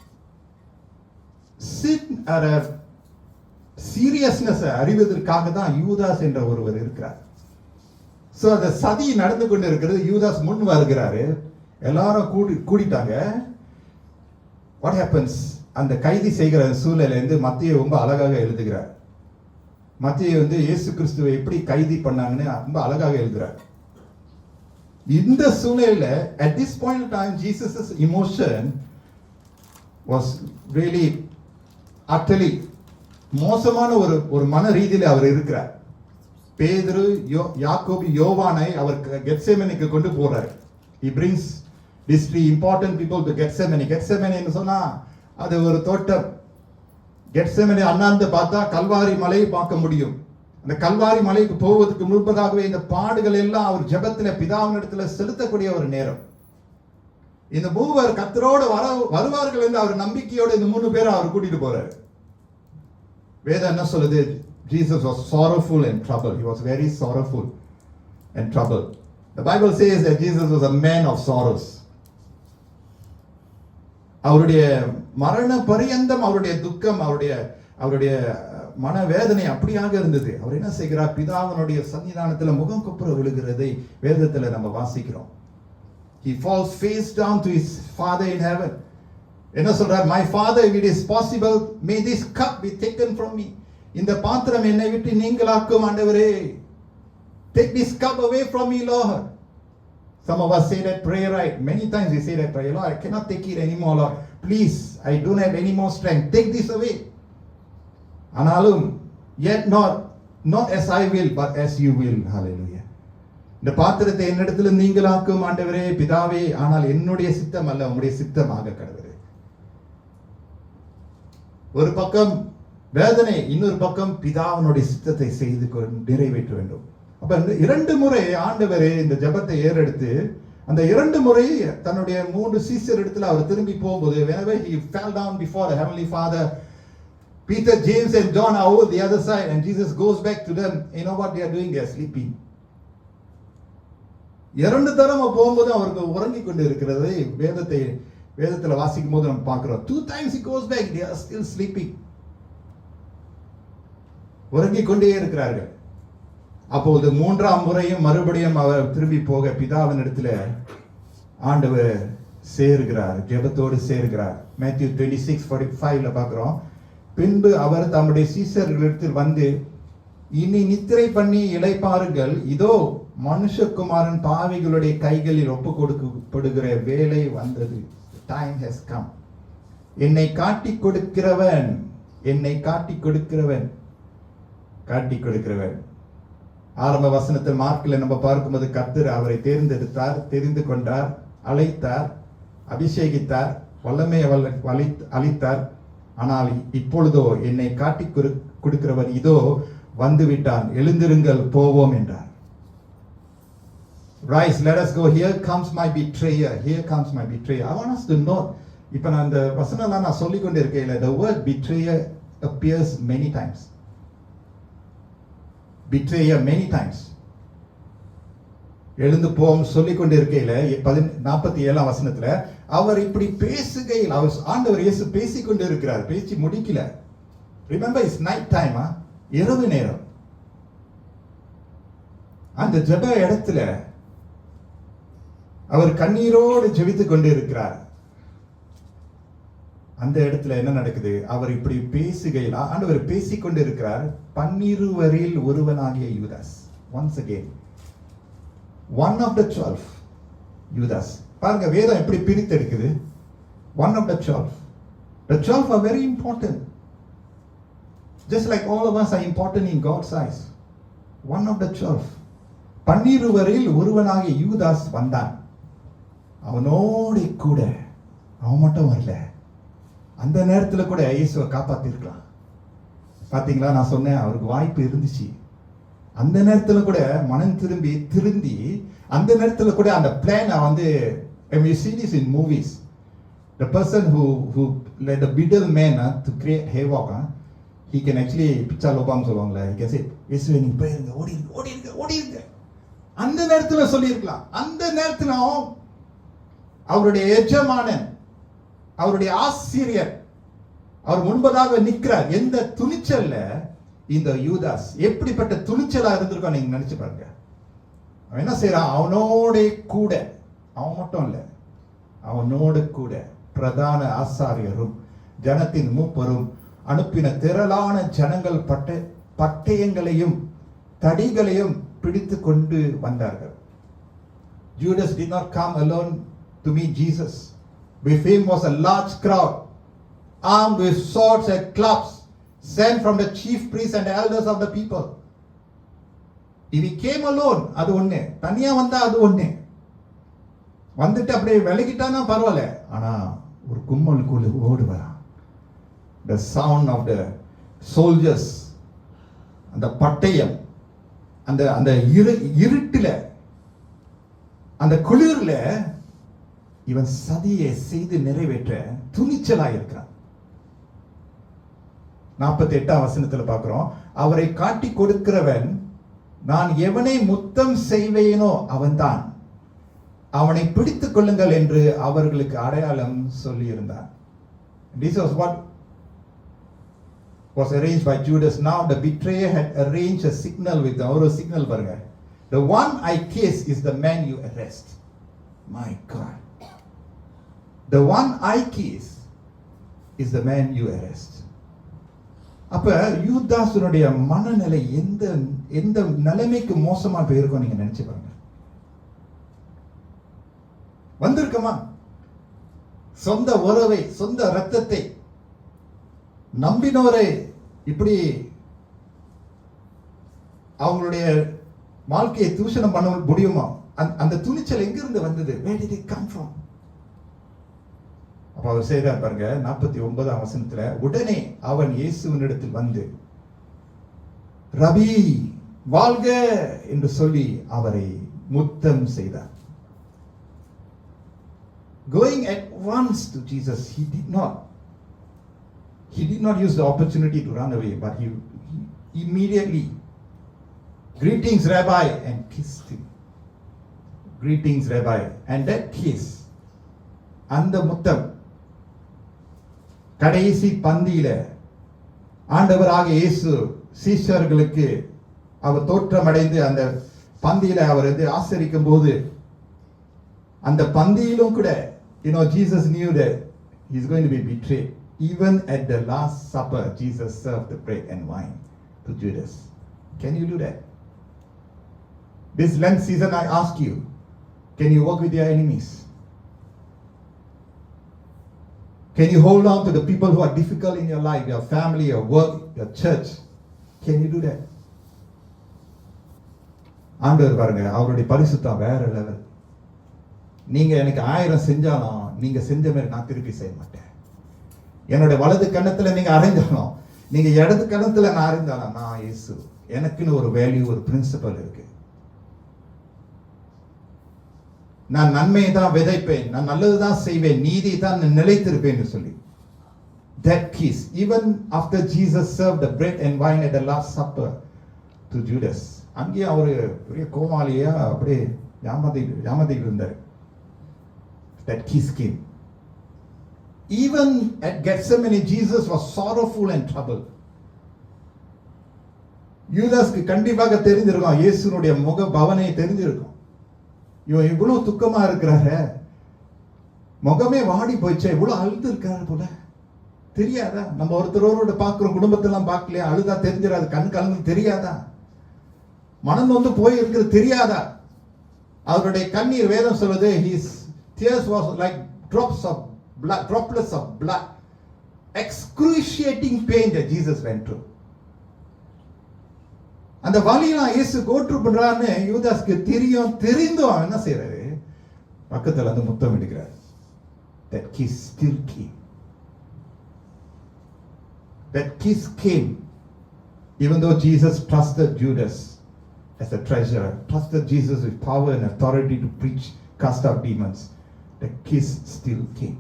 சீரியஸ்னஸ் அறிவதற்காக தான் யூதாஸ் என்ற ஒருவர் இருக்கிறார். சோ அந்த சதி நடந்து கொண்டு இருக்கிறது. யூதாஸ் முன் வருகிறாரு, எல்லாரும் கூடிட்டாங்க. What happens? அந்த கைதி செய்கிற சூழ்நிலை வந்து மத்திய ரொம்ப அழகாக எழுதுகிறார். மத்திய வந்து இயேசு கிறிஸ்துவை எப்படி கைதி பண்ணாங்கன்னு ரொம்ப அழகாக எழுதுகிறார். இந்த சூழ்நிலையில at this point in time Jesus' emotion was really utterly மோசமான ஒரு மன ரீதியில அவர் இருக்கிறார். பேதுரு, யாக்கோபு, யோவானை அவர் கெத்செமனிக்கு கொண்டு போறார். he brings these three important people to Gethsemane. கெத்செமனேன்னு சொன்னா அது ஒரு தோட்டம். கெத்செமனே அண்ணாந்து பார்த்தா கல்வாரி மலையை பார்க்க முடியும். அந்த கல்வாரி மலைக்கு போவதற்கு முன்பதாகவே இந்த பாடுகள் எல்லாம் அவர் ஜெபத்துல பிதாவினிடத்துல செலுத்தக்கூடிய ஒரு நேரம். இந்த மூவர் கர்த்தரோடு வருவார்கள் என்று அவர் நம்பிக்கையோடு இந்த 3 பேரை அவர் கூட்டிட்டு போறாரு. வேதம் என்ன சொல்லுது? Jesus was sorrowful and troubled. He was very sorrowful and troubled. The Bible says that Jesus was a man of sorrows. அவருடைய மரண பரியந்தம் அவருடைய துக்கம், அவருடைய மனவேதனை அப்படியாக இருந்தது. அவர் என்ன செய்கிறார்? பிதாவினுடைய சன்னிதானத்தில் முகம் குப்புற விழுகிறதை வேதத்தில் நம்ம வாசிக்கிறோம். He falls face down to his father in heaven. என்ன சொல்றார்? My father, if it is possible, may this cup be taken from me. இந்த பாத்திரம் என்னை விட்டு நீங்களாக்கும் ஆண்டவரே. Take this cup away from me, Lord. Some of us say that prayer, right? Many times we say that prayer, Lord, I cannot take it anymore, Lord. Please, I don't have any more strength. Take this away. ஆனாலும் yet not as I will, but as you will. Hallelujah. இந்த பாத்திரத்தை என்னிடத்தில் நீங்களாக்கும் ஆண்டவரே பிதாவே, ஆனால் என்னுடைய சித்தம் அல்ல உம்முடைய சித்தமாக கடவுளே. ஒரு பக்கம் வேதனை, இன்னொரு பக்கம் பிதாவினுடைய சித்தத்தை செய்து நிறைவேற்ற வேண்டும். அப்ப 2 முறை ஆண்டவரே இந்த ஜெபத்தை ஏறெடுத்து அந்த 2 முறை தன்னுடைய 3 சீஷர் இடத்துல அவர் திரும்பி போகும்போது, whenever he fell down before the heavenly Father, Peter, James and John are over the other side and Jesus goes back to them. You know what they are doing? They are sleeping. 2 தடவை போகும்போது அவருக்கு உறங்கி கொண்டு இருக்கிறதை வேதத்துல வாசிக்கும் போது நம்ம பார்க்கிறோம். 2 times he goes back, they are still sleeping. உறங்கிக் கொண்டே இருக்கிறார்கள். அப்போது 3ஆம் முறையும் மறுபடியும் அவர் திரும்பி போக பிதாவின் இடத்துல ஆண்டவர் சேர்கிறார், ஜெபத்தோடு சேர்கிறார். மேத்யூ 26:45 பார்க்கிறோம். பின்பு அவர் தம்முடைய சீஷர்களிடத்தில் வந்து, இனி நித்திரை பண்ணி இளைப்பாருங்கள், இதோ மனுஷகுமாரன் பாவிகளுடைய கைகளில் ஒப்பு கொடுக்கப்படுகிற வேலை வந்தது. Time has come. என்னை காட்டி கொடுக்கிறவன் ஆரம்ப வசனத்தில் மார்க்கில் நம்ம பார்க்கும்போது கர்த்தர் அவரை தேர்ந்தெடுத்தார், தெரிந்து கொண்டார், அழைத்தார், அபிஷேகித்தார், வல்லமை அளித்தார். ஆனால் இப்பொழுதோ என்னை காட்டி கொடுக்கிறவன் இதோ வந்து விட்டான், எழுந்திருங்கள் போவோம் என்றார். Rise, let us go. Here comes my betrayer. I want us to note, இப்ப நான் இந்த வசனம்லாம் நான் சொல்லிக் கொண்டே இருக்கேன், the word betrayer appears many times. எழுந்து போம் சொல்லிக் கொண்டே இருக்கையில 47ஆம் வசனத்துல அவர் இப்படி பேசுகையில் ஆண்டவர் இயேசு பேசிக் கொண்டு இருக்கிறார், பேசி முடிக்கல. ரிமெம்பர் இட்ஸ் நைட் டைம், இரவு நேரம். அந்த ஜெப இடத்துல அவர் கண்ணீரோடு ஜெபித்துக் கொண்டு இருக்கிறார். அந்த இடத்துல என்ன நடக்குது? அவர் இப்படி பேசுகையில் ஆண்டவர் பேசிக் கொண்டு இருக்கிறார். 12 ஒருவனாகிய யூதாஸ், once again one of the 12, யூதாஸ். பாருங்க வேதம் எப்படி பிரித்தெடுக்குது. one of the 12. The 12 are very important, just like all of us are important in God's eyes. One of the 12, 12 ஒருவனாகிய யூதாஸ் வந்தான். அவனோடு கூட, அவன் மட்டும் வரல, அந்த நேரத்துல கூட இயேசுவை காப்பாத்திருக்கலாம். பாத்தீங்களா, நான் சொன்னேன் அவருக்கு வாய்ப்பு இருந்துச்சு. அந்த நேரத்துல கூட மனம் திருந்தி அந்த நேரத்துல கூட அந்த பிளான் வந்து, you see this in movies, the person who let the middle man to create havoc, he can actually பிச்சா லோபாம் சொல்லுவாங்களே, he can say இயேசுவே நீங்க போயிருங்க, ஓடிருங்க. அந்த நேரத்துல சொல்லியிருக்கலாம். அந்த நேரத்துல அவருடைய எஜமானன், அவருடைய ஆசிரியர், அவர் முன்பதாக நிற்கிறார். எந்த துணிச்சல்ல இந்த யூதாஸ், எப்படிப்பட்ட துணிச்சலா இருந்திருக்கோம் நீங்க நினைச்சு பாருங்க. அவன் என்ன செய்யறான்? அவனோட கூட, அவன் மட்டும் இல்ல, அவனோடு கூட பிரதான ஆசாரியரும் ஜனத்தின் மூப்பரும் அனுப்பின திரளான ஜனங்கள் பட்டயங்களையும் தடிகளையும் பிடித்து கொண்டு வந்தார்கள். Judas did not come alone to meet Jesus. With him was a large crowd, armed with swords and clubs, sent from the chief priests and the elders of the people. If he came alone, அது ஒண்ணு, தனியா வந்தா அது ஒண்ணு, வந்துட்டு அப்படியே விலகிட்டானா பரவாயில்ல, ஆனா ஒரு கும்பலுக்குள்ள ஓடி வரான். The sound of the soldiers, அந்த பட்டயம், அந்த இருட்டுல, அந்த குளிர்ல இவன் சதியை செய்து நிறைவேற்ற துணிச்சலாக இருக்கிறான். 48ஆம் வசனத்துல பார்க்கிறோம், அவரை காட்டி கொடுக்கிறவன் நான் எவனை முத்தம் செய்வேனோ அவன்தான், அவனை பிடித்துக் கொள்ளுங்கள் என்று அவர்களுக்கு அடையாளம் சொல்லி இருந்தார். This was what was arranged by Judas. Now the betrayer had arranged a signal with the ஒரு signal பாருங்க. The one I kiss is the man you arrest. My God. The one I kiss is the man you arrest. அப்ப யூதாசுனுடைய மனநிலை எந்த நிலைமைக்கு மோசமா போயிருக்கும் நீங்க நினைச்சு பாருங்க. வந்திருக்கமா சொந்த உறவை, சொந்த ரத்தத்தை நம்பினோரை இப்படி அவங்களுடைய வாழ்க்கையை தூஷணம் பண்ண முடியுமா? அந்த துணிச்சல் எங்கிருந்து வந்தது? Where did it come from? அப்ப அவர் செய்தார் பாருங்க. 49ஆம் வசனத்துல, உடனே அவன் இயேசுவினிடத்தில் வந்து ரபி வாழ்க என்று சொல்லி அவரை முத்தம் செய்தார். going at once to Jesus. He did not use the opportunity to run away, but he immediately, greetings Rabbi, and kissed him. Greetings Rabbi. And that kiss, அந்த முத்தம், கடைசி பந்தியில ஆண்டவராக இயேசு சீஷர்களுக்கு அவர் தோற்றமடைந்து அந்த பந்தியில அவர் ஆசரிக்கும் போது, அந்த பந்தியிலும் கூட, Jesus knew that he's going to be betrayed. Even at the last supper, Jesus served the bread and wine to Judas. Can you do that? This Lent season, I ask you, can you work with your enemies? Can you hold on to the people who are difficult in your life, your family, your work, your church? Can you do that? ஆண்டவர் பாருங்க, அவருடைய பரிசுத்தம் வேற லெவல். நீங்க எனக்கு 1000 செஞ்சாலும் நீங்க செஞ்ச மாதிரி நான் திருப்பி செய்ய மாட்டேன். என்னோட வலது கன்னத்துல நீங்க அறைந்தாலும், நீங்க இடது கன்னத்துல நான் அறைந்தாலும், நான் இயேசு, எனக்குன்னு ஒரு வேல்யூ, ஒரு பிரின்சிபல் இருக்கு. நான் நன்மையை தான் விதைப்பேன், நான் நல்லதுதான் செய்வேன், நீதி தான் நிலைத்திருப்பேன் சொல்லி. That kiss, even after Jesus served the bread and wine at the last supper to Judas, அங்கே அவரு பெரிய கோமாளியா அப்படியே யாமதிட்டு இருந்தார். That kiss came. Even at Gethsemane, Jesus was sorrowful and troubled. யூதாஸ்க்கு கண்டிப்பாக தெரிஞ்சிருக்கும், இயேசுனுடைய முக பவனை தெரிஞ்சிருக்கும். இவன் இவ்வளவு துக்கமா இருக்கிறாரு, முகமே வாடி போயிடுச்சு, இவ்வளவு அழுது இருக்காரு போல. தெரியாதா? நம்ம ஒருத்தரோட பார்க்கிறோம், குடும்பத்தெல்லாம் பார்க்கலையா? அழுதா தெரிஞ்சிடாது, கண் கலந்து தெரியாதா? மனம் வந்து போய் இருக்கிறது தெரியாதா? அவருடைய கண்ணீர், வேதம் சொல்லுது, his tears was like drops of blood, droplets of blood, excruciating pain that Jesus went through. அந்த வலியெல்லாம் இயேசு கோட்ரு பண்றான்னு யூதாஸ்க்கு தெரிந்தும் அவன் என்ன செய்யறாரு? பக்கத்துல வந்து முத்தம் எடுக்கிறார். That kiss still came. That kiss came even though Jesus trusted Judas as a treasurer, trusted Jesus with power and authority to preach, cast out demons. The kiss still came.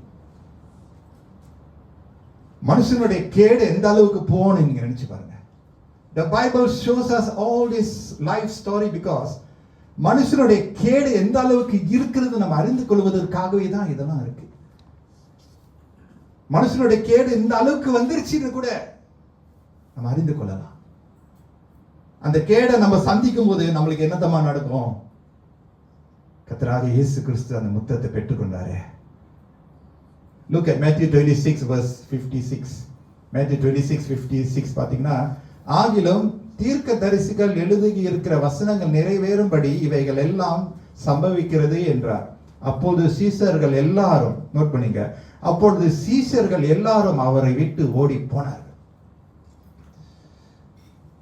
மனுஷனுடைய கேடு எந்த அளவுக்கு போகணும் நீங்க நினைச்சு பாருங்க. The Bible shows us all this life story because மனுஷனுடைய கேடு எந்த அளவுக்கு இருக்கிறது நம்ம அறிந்து கொள்வதற்காகவே தான் இதெல்லாம் இருக்கு. மனுஷனுடைய கேடு இந்த அளவுக்கு வந்துருச்சுன்னு கூட நம்ம அறிந்து கொள்ளலாம். அந்த கேடை நம்ம சந்திக்கும் போது நம்மளுக்கு என்னதமா நடக்கும்? கர்த்தராகிய இயேசு கிறிஸ்து அந்த முத்தத்தை பெற்றுக்கொண்டாரே. Look at Matthew 26 verse 56. Matthew 26:56 பாத்தீங்கன்னா, ஆகிலும் தீர்க்கதரிசிகள் எழுதி இருக்கிற வசனங்கள் நிறைவேறும்படி இவைகள் எல்லாம் சம்பவிக்கிறது என்றார். அப்போது சீஷர்கள் எல்லாரும், நோட் பண்ணீங்க, அப்பொழுது சீஷர்கள் எல்லாரும் அவரை விட்டு ஓடி போனார்கள்.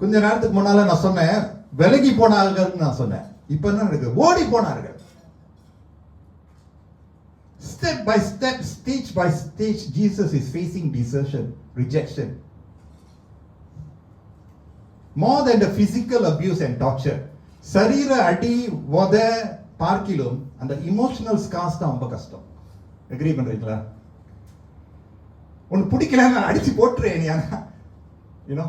கொஞ்ச நேரத்துக்கு முன்னால நான் சொன்னேன் விலகி போனார்கள், நான் சொன்னேன். இப்ப என்ன நடக்குது? ஓடி போனார்கள். Step by step, stage by stage, Jesus is facing desertion, rejection. More than the physical abuse and torture, சரீர அடி வத பார்க்கிலும் அந்த இமோஷனல் ஸ்கார்ஸ் தான் ரொம்ப கஷ்டம். அக்ரி பண்றீங்களா? உனக்கு பிடிக்கல, நான் அடிச்சு போட்டுறேன். You know,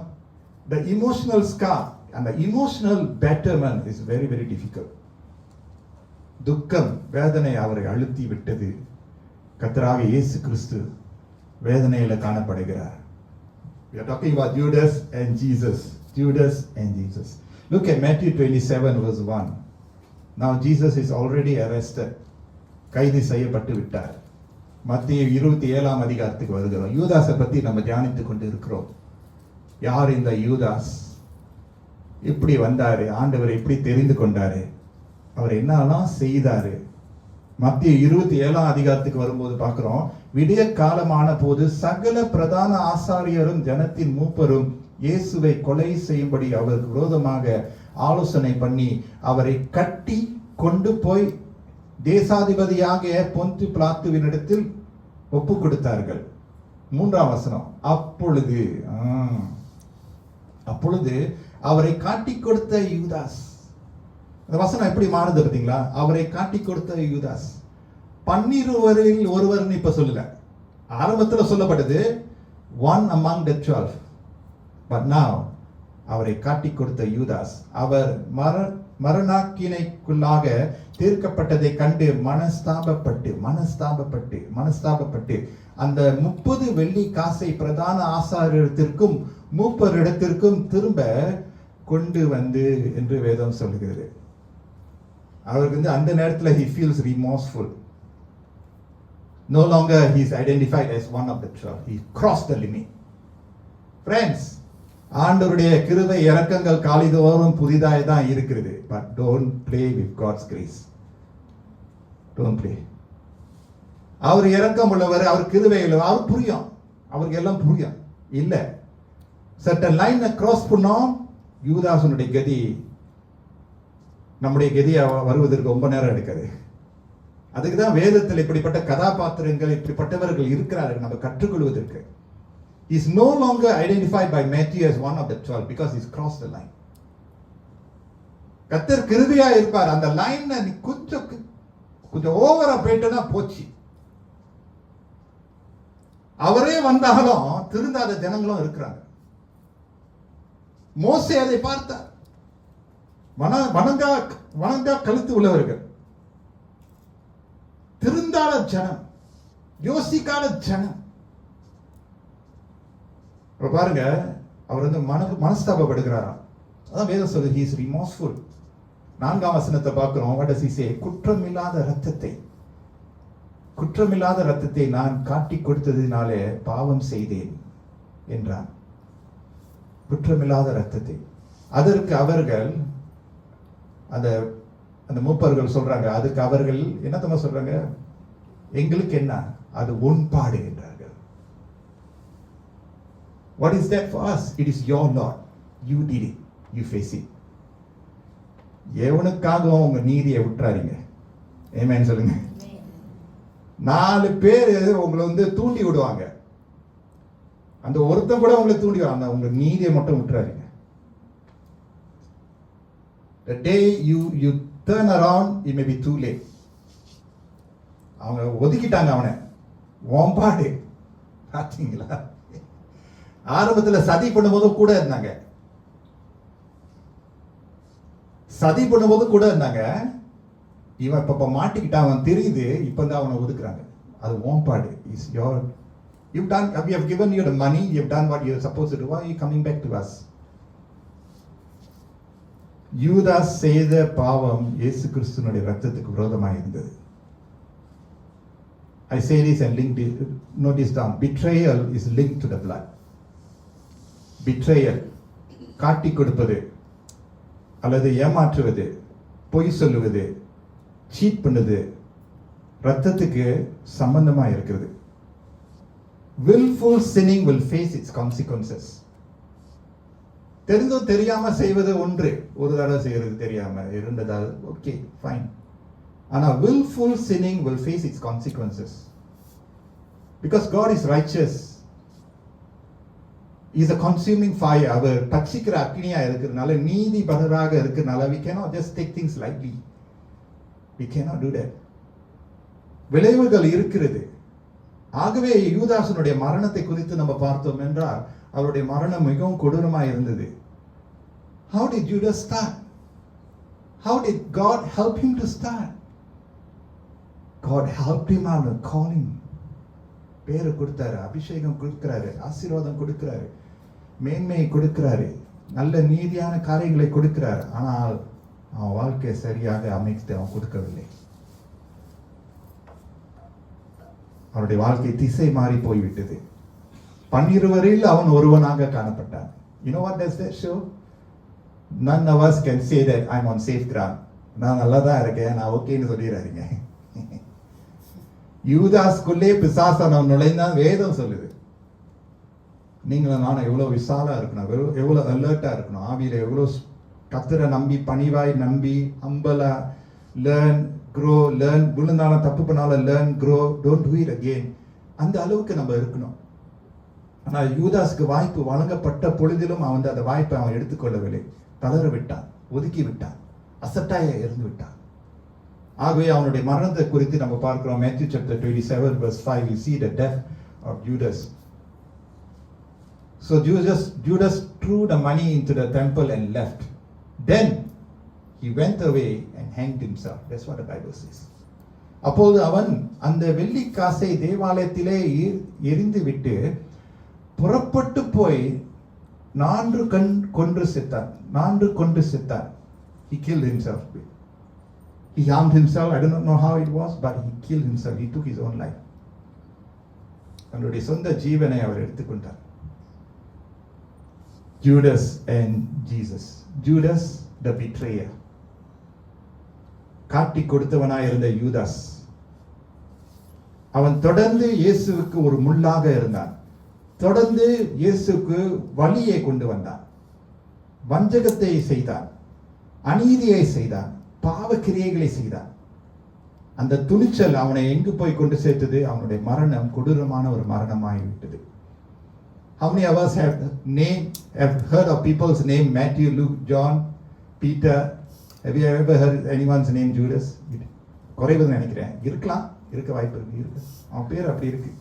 the emotional scar and the emotional betterment is very, very difficult. துக்கம், வேதனை அவரை அழுத்தி விட்டது. கர்த்தராகிய இயேசு கிறிஸ்து வேதனையில காணப்படுகிறார். We are talking about Judas and Jesus. Judas and Jesus. Look at Matthew 27 verse 1. Now Jesus is already arrested. கைது செய்யப்பட்டு விட்டார். மத்திய 27 அதிகாரத்துக்கு வருகிறோம். யூதாஸை பத்தி நம்ம தியானித்துக் கொண்டு இருக்கிறோம். யார் இந்த யூதாஸ்? இப்படி வந்தாரு, ஆண்டவர் எப்படி தெரிந்து கொண்டாரு, அவர் என்னெல்லாம் செய்தாரு? மத்திய 27 அதிகாரத்துக்கு வரும்போது பார்க்கிறோம், விடிய காலமான போது சகல பிரதான ஆசாரியரும் ஜனத்தின் மூப்பரும் இயேசுவை கொலை செய்யும்படி அவருக்கு விரோதமாக ஆலோசனை பண்ணி அவரை கட்டி கொண்டு போய் தேசாதிபதியாக பொந்து பிலாத்துவினிடத்தில் ஒப்பு கொடுத்தார்கள். 3ஆம் வசனம். அப்பொழுது அவரை காட்டி கொடுத்த யூதாஸ். அந்த வசனம் எப்படி மாறுது பார்த்தீங்களா? அவரை காட்டி கொடுத்த யூதாஸ். 12 ஒருவர்னு இப்ப சொல்லல. ஆரம்பத்துல சொல்லப்பட்டது one among the 12. But now அவரை காட்டி கொடுத்த யூதாஸ் அவர் மரணாக்கினைக்குள்ளாக தீர்க்கப்பட்டதை கண்டு மனஸ்தாபப்பட்டு அந்த 30 வெள்ளி காசை பிரதான ஆசாரியத்திற்கும் மூப்பரிடத்திற்கும் திரும்ப கொண்டு வந்து என்று வேதம் சொல்லுகிறது. அவருக்கு அந்த நேரத்தில் he feels remorseful. No longer he is identified as one of the 12. He crossed the limit. Friends, ஆண்டவருடைய கிருபை இரக்கங்கள் காலைதோறும் புதிதாய் தான் இருக்கிறது. But don't play with God's grace. Don't play. அவர் இரக்கம் உள்ளவர், அவர் கிருபை உள்ளவர், அவர் புரியும், அவருக்கு எல்லாம் புரியும். இல்ல certain line cross பண்ணோம். யூதாசனுடைய கதி நம்முடைய கதியை வருவதற்கு ரொம்ப நேரம் எடுக்காது. அதுக்கு தான் வேதத்தில் இப்படிப்பட்ட கதாபாத்திரங்கள் இப்படிப்பட்டவர்கள் இருக்கிறார்கள் நம்ம கற்றுக்கொள்வதற்கு. He is no longer identified by Matthew as one of the 12 because he's crossed the line. கர்த்தர் கிருபையா இருப்பார். அந்த லைன் நீ கொஞ்சம் ஓவரா போயிட்டனா போச்சு. அவரே வந்தாலும் திருந்தாத ஜனங்களும் இருக்கிறாங்க. மோசே அதை பார்த்தார். வணங்கா கழுத்து உள்ளவர்கள், திருந்தாத ஜனம், யோசிக்காத ஜனம். பாருங்க, அவர் வந்து மனஸ்தாபப்படுகிறாராம். அதான் வேதம் சொல்லுது, he is remorseful. 4ஆம் வசனத்தை பார்க்கிறோம். what does he say? குற்றமில்லாத ரத்தத்தை நான் காட்டி கொடுத்ததினாலே பாவம் செய்தேன் என்றான். குற்றமில்லாத ரத்தத்தை. அதற்கு அவர்கள் அந்த மூப்பர்கள் சொல்றாங்க, அதுக்கு அவர்கள் என்னத்தமா சொல்றாங்க, எங்களுக்கு என்ன, அது உன்பாடு என்றார்கள். What is that for us? It is your Lord. You did it. You face it. எவனுக்காகவும் உங்க நீதியை விட்டுறாதீங்க. ஆமென் சொல்லுங்க. 4 பேர் உங்களை வந்து தூண்டி விடுவாங்க. அந்த ஒருத்தன் கூட உங்களை தூண்டி விடுவாங்க. உங்க நீதியை மட்டும் விட்டுறாதீங்க. The day you turn around, it may be too late. அவங்க ஒதுக்கிட்டாங்க அவனை. ஓம்பாடு பார்த்தீங்களா? ஆரம்பத்தில் சதி பண்ணும்போது கூட இருந்தாங்க. இவன் இப்ப மாட்டிக்கிட்டான், அவன் தெரியுது, இப்பதான் அவனை ஒதுக்குறாங்க. அது ஓம்பாடு. Is your. You've done, we have given you the money, you've done what you're supposed to do. Why are you coming back to us? யூதாஸ் செய்த பாவம் இயேசு கிறிஸ்துவினுடைய ரத்தத்துக்கு விரோதமாக இருந்தது. I say this and link this, note this down. Betrayal is linked to the blood. Betrayal, காட்டி கொடுப்பது அல்லது ஏமாற்றுவது, பொய் சொல்லுவது, சீட் பண்ணுது, ரத்தத்துக்கு சம்பந்தமா இருக்கிறது. Willful sinning will face its consequences. தெரிந்தோ தெரியாம செய்வது ஒன்று, ஒரு தடவை செய்யறது தெரியாம, 2 தடவை, ஓகே ஃபைன். ஆனா willful sinning will face its consequences. Because God is righteous. He is a consuming fire. அவர் பட்சிக்கிற அக்னியா இருக்கிறதுனால, நீதிபரராக இருக்கிறதுனால, we cannot just take things lightly. We cannot do that. விளைவுகள் இருக்கிறது. ஆகவே யூதாசனுடைய மரணத்தை குறித்து நம்ம பார்த்தோம் என்றால், அவருடைய மரணம் மிகவும் கொடூரமாக இருந்தது. How did Judas start? How did God help him to start? God helped him out and called him. பேரை கொடுத்தாரு, அபிஷேகம் கொடுக்கிறாரு, ஆசீர்வாதம் கொடுக்கிறாரு, மேன்மையை கொடுக்கிறாரு, நல்ல நீதியான காரியங்களை கொடுக்கிறார். ஆனால் அவன் வாழ்க்கை சரியாக அமைத்து அவன் கொடுக்கவில்லை. அவருடைய வாழ்க்கை திசை மாறி போய்விட்டது. 12 அவன் ஒருவனாக காணப்பட்டான். You know what does that show? None of us can say that I'm on safe ground. நான் நல்லா தான் இருக்கேன், நான் ஓகேன்னு சொல்லிடுறாருங்க. யூதாஸ்குள்ளே பிசாசானவன் நுழைந்தான் வேதம் சொல்லுது. நீங்களும் நானும் எவ்வளவு விசாலா இருக்கணும், எவ்வளவு அலர்ட்டா இருக்கணும், ஆவியில எவ்வளவு கர்த்தரை நம்பி, பணிவாய் நம்பி, ஹம்பலா, லேர்ன், க்ரோ, லேர்ன், விழுந்தாலும் தப்பு பண்ணாலும் learn, grow, don't do it again. அந்த அளவுக்கு நம்ம இருக்கணும். ஆனால் யூதாஸ்க்கு வாய்ப்பு வழங்கப்பட்ட பொழுதிலும் அவன் அந்த வாய்ப்பை அவன் எடுத்துக்கொள்ளவில்லை. தளர விட்டான், ஒதுக்கி விட்டான், அசட்டாய இருந்து விட்டான். ஆகவே அவனுடைய மரணத்தை குறித்து நம்ம பார்க்கிறோம். Matthew chapter 27 verse 5, we see the death of Judas. So Judas threw the money into the temple and left. Then he went away and hanged himself. That's what the Bible says. அப்போது அவன் அந்த வெள்ளி காசை தேவாலயத்திலே எரிந்து விட்டு புறப்பட்டு போய் நான்கு கொன்று செத்தான். He killed himself. He harmed himself. I don't know how it was, but he killed himself. He took his own life. அவனுடைய சொந்த ஜீவனை அவர் எடுத்துக்கொண்டார். Judas and Jesus. Judas the betrayer. காட்டி கொடுத்தவனாய் இருந்த யூதாஸ், அவன் தொடர்ந்து இயேசுவுக்கு ஒரு முள்ளாக இருந்தான். தொடர்ந்து இயேசுக்கு வலியை கொண்டு வந்தான். வஞ்சகத்தை செய்தான், அநீதியை செய்தான், பாவ கிரியைகளை செய்தான். அந்த துணிச்சல் அவனை எங்கு போய் கொண்டு சேர்த்தது? அவனுடைய மரணம் கொடூரமான ஒரு மரணமாகி விட்டது. How many of us have heard of people's name? Matthew, Luke, John, Peter. Have you ever heard anyone's name Judas? குறைவுன்னு நினைக்கிறேன். இருக்க வாய்ப்பு இருக்கு. அவன் பேர் அப்படி இருக்கு.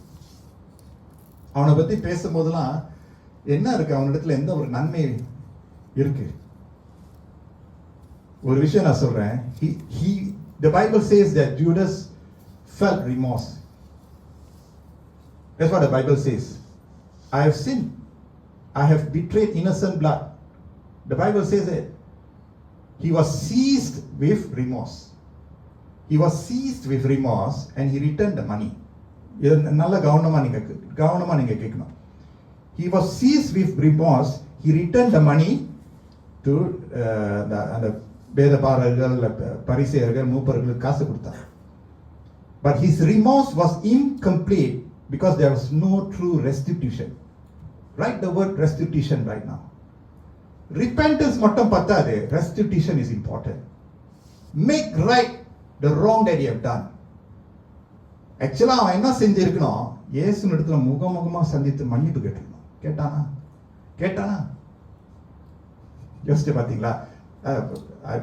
அவனை பத்தி பேசும்போதெல்லாம் என்ன இருக்கு? அவனிடத்துல எந்த ஒரு நன்மை இருக்கு? ஒரு விஷயம் நான் சொல்றேன். The Bible says that Judas felt remorse. That's what the Bible says. I have sinned. I have betrayed innocent blood. The Bible says that he was seized with remorse. He was seized with remorse and he returned the money. இது நல்ல கவனமா நீங்க கேட்கணும். He was seized with remorse. He returned the money to அந்த வேதபாரகர்கள், பரிசேயர்கள், மூப்பர்களுக்கு காசு கொடுத்தார். But his remorse was incomplete because there was no true restitution. Write the word restitution right now. Repentance மட்டும் பத்தாது. Restitution is important. Make right the wrong that you have done. ஆக்சுவலா அவன் என்ன செஞ்சிருக்கணும்? இயேசுவின் இடத்துல முகமுகமா சந்தித்து மன்னிப்பு கேட்டிருக்கணும். கேட்டானா? யோசிச்சு பாத்தீங்களா?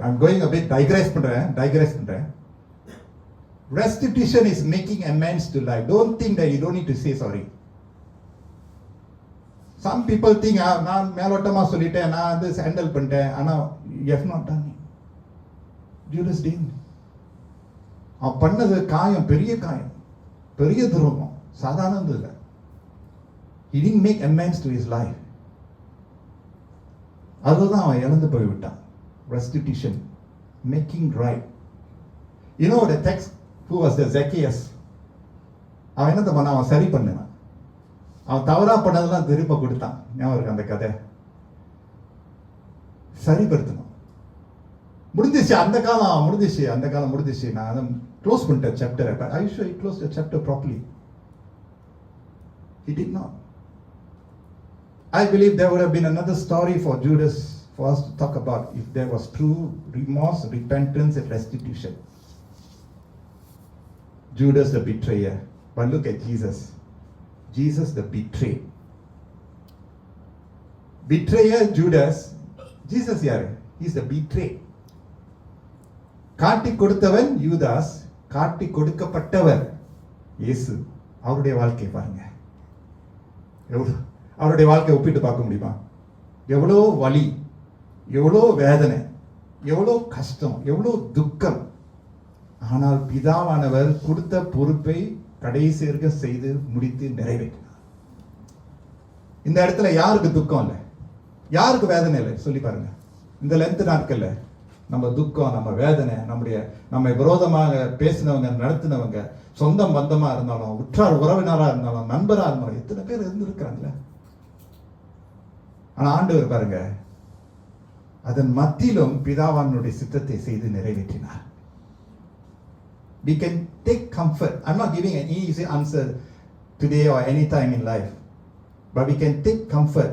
I'm going a bit digress பண்றேன். Restitution is making amends to life. Don't think that you don't need to say sorry. Some people think நான் மேலோட்டமா சொல்லிட்டேன், நான் வந்து ஹேண்டில் பண்ணிட்டேன். ஆனா you have not done it. Judas didn't. அவன் பண்ணது காயம், பெரிய துரோகம், சாதாரணது இல்லை. He didn't make amends to his life. அதுதான் அவன் இழந்து போய்விட்டான். Restitution, making right. You know the text, who was the Zacchaeus? அவன் என்ன பண்ண? அவன் சரி பண்ணான். அவன் தவறா பண்ணதெல்லாம் திருப்ப கொடுத்தான். ஞாபகம் இருக்கு அந்த கதை? சரிப்படுத்தணும். முடிஞ்சிச்சு, அந்த காலம் முடிஞ்சிச்சு. நான் அதை க்ளோஸ் பண்ணிட்டேன் சாப்டரை. But are you sure he closed the chapter properly? He did not. I believe there would have been another story for Judas for us to talk about if there was true remorse, repentance and restitution. Judas the betrayer. But look at Jesus. Jesus the betrayed. Betrayer Judas. Jesus யாரு? He is the betrayed. காட்டி கொடுத்தவன் யூதாஸ், காட்டி கொடுக்கப்பட்டவர் இயேசு. அவருடைய வாழ்க்கை பாருங்க. அவருடைய வாழ்க்கையை ஒப்பிட்டு பார்க்க முடியுமா? எவ்வளோ வலி, எவ்வளோ வேதனை, எவ்வளோ கஷ்டம், எவ்வளோ துக்கம். ஆனால் பிதாவானவர் கொடுத்த பொறுப்பை கடைசியாக செய்து முடித்து நிறைவேற்றினார். இந்த இடத்துல யாருக்கு துக்கம் இல்லை, யாருக்கு வேதனை இல்லை சொல்லி பாருங்க. இந்த லென்த் நாட்கள்ல நம்ம துக்கம், நம்ம வேதனை, நம்ம விரோதமாக பேசினவங்க, நடத்தினவங்க, சொந்தம் பந்தமா இருந்தாலும், உற்றார் உறவினரா இருந்தாலும், நண்பரா இருந்தாலும், எத்தனை பேர் இருந்திருக்கிறாங்களே. ஆனா ஆண்டவர் பாருங்க, அதன் மத்தியிலும் பிதாவானுடைய சித்தத்தை செய்து நிறைவேற்றினார். We can take comfort. I'm not giving an easy answer today or any time in life, but we can take comfort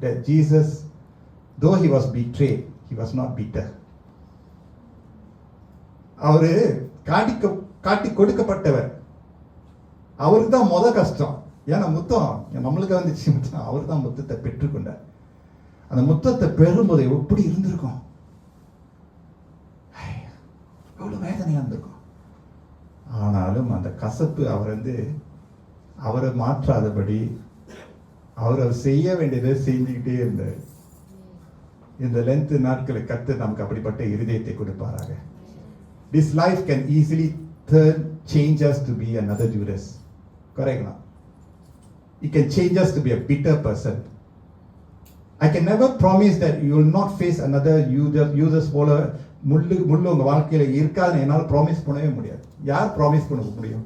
that Jesus, though he was betrayed, he was not bitter. அவரு காட்டி கொடுக்கப்பட்டவர். அவருக்கு தான் முத கஷ்டம். ஏன்னா முத்தம் நம்மளுக்கு வந்துச்சு, முத்தம் அவர் தான் முத்தத்தை பெற்றுக்கொண்டார். அந்த முத்தத்தை பெறும்போது எப்படி இருந்திருக்கும், எவ்வளவு வேதனையா இருந்திருக்கும். ஆனாலும் அந்த கசப்பு அவரை மாற்றாதபடி அவர் செய்ய வேண்டியதை செஞ்சுக்கிட்டே இருந்தார். இந்த லென்த் நாட்களை கர்த்தர் நமக்கு அப்படிப்பட்ட இருதயத்தை கொடுப்பாராக. This life can easily change us to be another Judas. Correct? It can change us to be a bitter person. I can never promise that you will not face another Judas போல முள்ளு உங்க வாழ்க்கையில இருக்காதுன்னு என்னால் ப்ராமிஸ் பண்ணவே முடியாது. யார் ப்ராமிஸ் பண்ண முடியும்?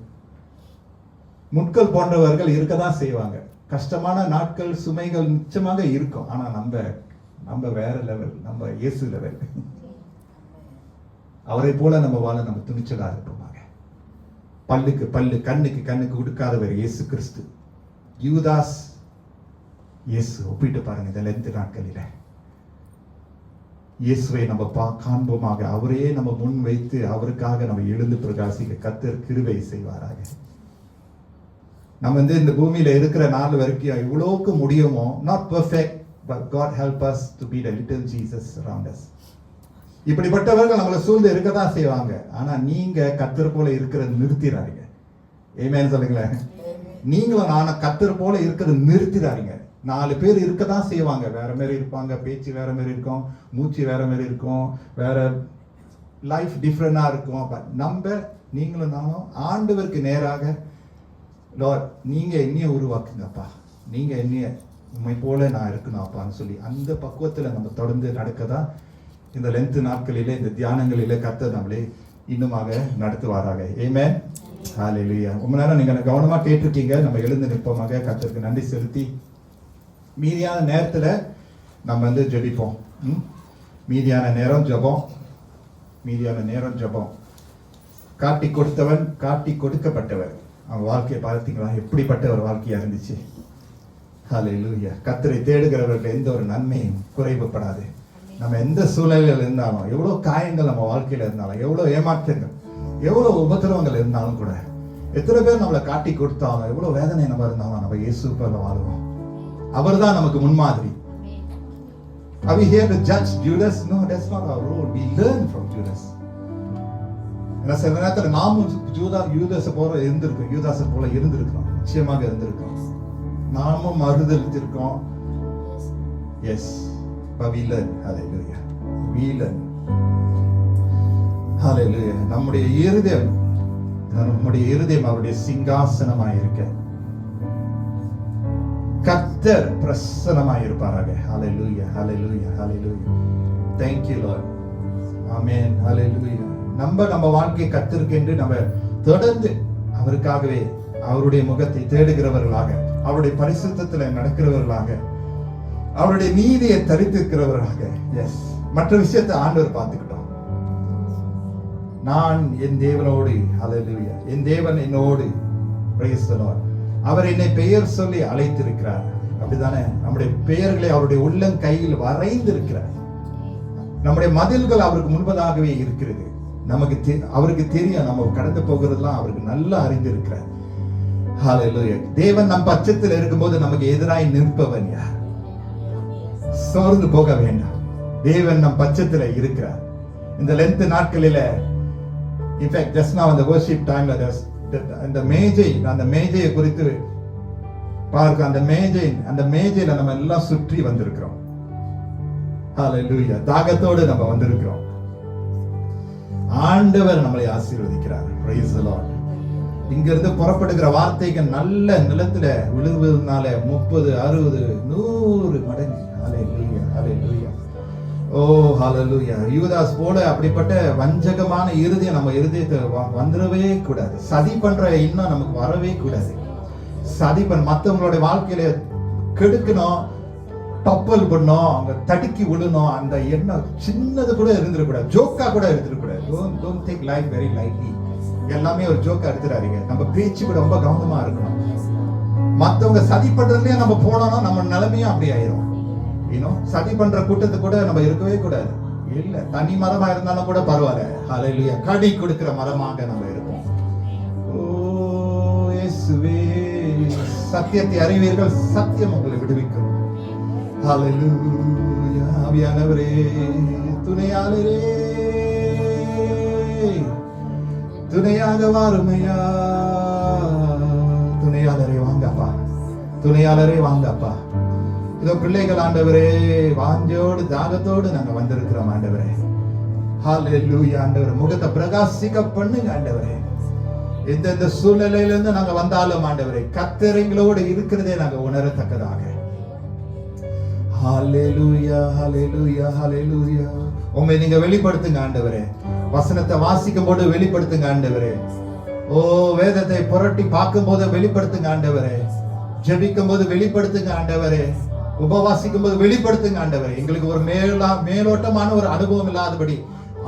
முட்கள் போன்றவர்கள் இருக்க தான் செய்வாங்க. கஷ்டமான நாட்கள், சுமைகள் நிச்சயமாக இருக்கும். ஆனா நம்ம வேற லெவல், நம்ம இயேசு லெவல். அவரை போல நம்ம வாழ நம்ம துணிச்சலா இருப்போமாக. பல்லுக்கு பல்லு, கண்ணுக்கு கண்ணுக்கு கொடுக்காதவர் இயேசு கிறிஸ்து. யூதாஸ் இயேசு. ஒப்பிட்டு பாருங்க இந்த லென்த் நாட்களில இயேசுவை நம்ம காண்போமாக. அவரே நம்ம முன் வைத்து அவருக்காக நம்ம எழுந்து பிரகாசிக்க கர்த்தர் கிருபை செய்வாராக. நம்ம இந்த பூமியில இருக்கிற நாள் வரைக்கும் இவ்வளவுக்கு முடியுமோ, not perfect but God help us to be the little Jesus around us. இப்படிப்பட்டவர்கள் நம்மளை சூழ்ந்து இருக்கதான் செய்வாங்க. ஆனா நீங்க கர்த்தர் போல இருக்கிறது நிறுத்திடாதீங்க. ஆமென் சொல்லுங்களேன். நீங்களும் நானும் கர்த்தர் போல இருக்கிறது நிறுத்திடாதீங்க. 4 பேர் இருக்கதான் செய்வாங்க. வேற மாதிரி இருப்பாங்க, பேச்சு வேற மாதிரி இருக்கும், மூச்சு வேற மாதிரி இருக்கும், வேற லைஃப் டிஃப்ரெண்டா இருக்கும். பட் நீங்களும் நானும் ஆண்டவருக்கு நேராக, லார்ட் நீங்க என்னைய உருவாக்குங்கப்பா, நீங்க என்னைய உண்மை போல நான் இருக்கணும் அப்பான்னு சொல்லி அந்த பக்குவத்துல நம்ம தொடர்ந்து நடக்கதான் இந்த லென்த் நாட்களிலே, இந்த தியானங்களிலே கர்த்தர் நம்மளே இன்னுமாக நடத்துவாராக. ஆமென். ஹல்லேலூயா. ரொம்ப நேரம் நீங்க கவனமா கேட்டிருக்கீங்க. நம்ம எழுந்து நிற்போமாக. கர்த்தருக்கு நன்றி செலுத்தி மீதியான நேரத்துல நம்ம ஜெபிப்போம். மீதியான நேரம் ஜெபம். காட்டி கொடுத்தவன், காட்டி கொடுக்கப்பட்டவர். அவன் வாழ்க்கையை பார்த்தீங்களா? எப்படிப்பட்ட ஒரு வாழ்க்கையா இருந்துச்சு. ஹல்லேலூயா. கர்த்தரை தேடுகிறவர்கள் எந்த ஒரு நன்மையும் குறைவுபடாது. நம்ம எந்த சூழ்நிலையில் இருந்தாலும், எவ்வளவு காயங்கள் நம்ம வாழ்க்கையில இருந்தாலும், எவ்வளவு ஏமாற்றங்கள், எவ்வளவு உபத்திரவங்கள் இருந்தாலும் கூட, எத்தனை பேர் நம்மளை காட்டி கொடுத்தாலும், எவ்வளவு வேதனை நம்ம இருந்தாலும், நம்ம இயேசு போல வாழ்வோம். அவர் தான் நமக்கு முன்மாதிரி. Are we here to judge Judas? No, that's not our role. We learn from Judas. சில நேரத்தில் நாமும் யூதாசை போல இருந்திருக்கோம். நிச்சயமாக இருந்திருக்கோம். நாமும் மறுதலித்திருக்கோம். Yes, but we learn. Hallelujah. We learn. Hallelujah. நம்முடைய இருதயம் அவருடைய சிங்காசனமாய் இருக்க கர்த்தர் பிரசன்னமாய் இருப்பாராக. Hallelujah. Hallelujah. Hallelujah. Thank you Lord. Amen. Hallelujah. நம்ம வாழ்க்கை கர்த்தருக்கு என்று நம்ம தொடர்ந்து அவருக்காகவே அவருடைய முகத்தை தேடுகிறவர்களாக, அவருடைய பரிசுத்தத்துல நடக்கிறவர்களாக, அவருடைய நீதியை தரித்திருக்கிறவர்களாக. எஸ், மற்ற விஷயத்தை ஆண்டவர் பார்த்துக்கிட்டோம். நான் என் தேவனோடு, ஹல்லேலூயா, என் தேவன் என்னோடு, பிரைஸ் தி லார்ட். அவர் என்னை பெயர் சொல்லி அழைத்திருக்கிறார். அப்படிதானே? நம்முடைய பெயர்களை அவருடைய உள்ளங்கையில் வரைந்திருக்கிறார். நம்முடைய மதில்கள் அவருக்கு முன்பதாகவே இருக்கிறது. அவருக்கு தெரியும் நம்ம கடந்து போகிறதெல்லாம் அவருக்கு நல்லா அறிந்திருக்கிறார். ஹல்லேலூயா. தேவன் நம் பட்சத்தில் இருக்கும்போது நமக்கு எதிராய் நிற்பவன் யார்? சோர்ந்து போக வேண்டாம். தேவன் நம் பட்சத்தில் இருக்கிறார். இந்த லென்த் நாட்களில, இன்ஃபேக்ட் ஜஸ்ட் நவ அந்த வர்ஷிப் டைம்ல அந்த மேஜையை குறித்து பார்க்க, அந்த மேஜையில நம்ம எல்லாம் சுற்றி வந்திருக்கிறோம். ஹல்லேலூயா. தாகத்தோடு நம்ம வந்திருக்கிறோம். ஆண்டவர் நம்மளை ஆசீர்வதிக்கிறார். Praise the Lord. இங்கிருந்து புறப்படுகிற வார்த்தைகள் நல்ல நிலத்துல விழுவதனால 30, 60, 100 மடங்கு. ஹல்லேலூயா. ஹல்லேலூயா. ஓ ஹல்லேலூயா. யூதாஸ் போல அப்படிப்பட்ட வஞ்சகமான இருதயம் நம்ம இருதயத்தை வந்துடவே கூடாது. சதி பண்ற எண்ணம் நமக்கு வரவே கூடாது. சதி பண்ண மற்றவங்களுடைய வாழ்க்கையில கெடுக்கணும், டப்பல் பண்ணோம், அங்க தடுக்கி விழணும், அந்த எண்ணம் சின்னது கூட இருந்துடக்கூடாது. ஜோக்கா கூட இருந்துடக்கூடாது. Don't take life very lightly. எல்லாமே ஒரு ஜோக்கா எடுத்துறாதீங்க. நம்ம பேச்சு கூட ரொம்ப கவனமா இருக்கணும். மற்றவங்க சதி பண்றதுலயே நம்ம போனோம்னா நம்ம நிலைமையும் அப்படி ஆயிரும். சதி பண்ற கூட்டத்து கூட நம்ம இருக்கவே கூடாது. இல்ல, தனி மரமா இருந்தாலும் கூட பரவாயில்ல. ஹல்லேலூயா. கடி கொடுக்கிற மரமாக நம்ம இருப்போம். ஓ இயேசுவே, சத்தியத்தை அறிவீர்கள், சத்தியம் உங்களை விடுவிக்கும். ஹல்லேலூயா. ஆவியானவரே, துணையாளரே, துணையாக வாருமையா. துணையாளரே வாங்கப்பா, துணையாளரே வாங்கப்பா. இதோ பிள்ளைகள் ஆண்டவரே வாஞ்சோடு தாகத்தோடு நாங்க வந்திருக்கிறோம் ஆண்டவரே. ஹல்லேலூயா ஆண்டவரே, முகத்தை பிரகாசிக்க பண்ணுங்க ஆண்டவரே. எந்தெந்த சூழ்நிலையில இருந்து நாங்க வந்தாலும் ஆண்டவரே கர்த்தர் எங்களோடு இருக்கிறதே நாங்க உணரத்தக்கதாக. ஹல்லேலூயா ஹல்லேலூயா ஹல்லேலூயா. உம்மை நீங்க வெளிப்படுத்துங்க ஆண்டவரே. வசனத்தை வாசிக்கும் போது வெளிப்படுத்துங்க ஆண்டவரே. ஓ வேதத்தை புரட்டி பார்க்கும் போது வெளிப்படுத்துங்க ஆண்டவரே. ஜெபிக்கும் போது வெளிப்படுத்துங்க ஆண்டவரே. உபவாசிக்கும் போது வெளிப்படுத்துங்க ஆண்டவரே. எங்களுக்கு ஒரு மேலோட்டமான ஒரு அனுபவம் இல்லாதபடி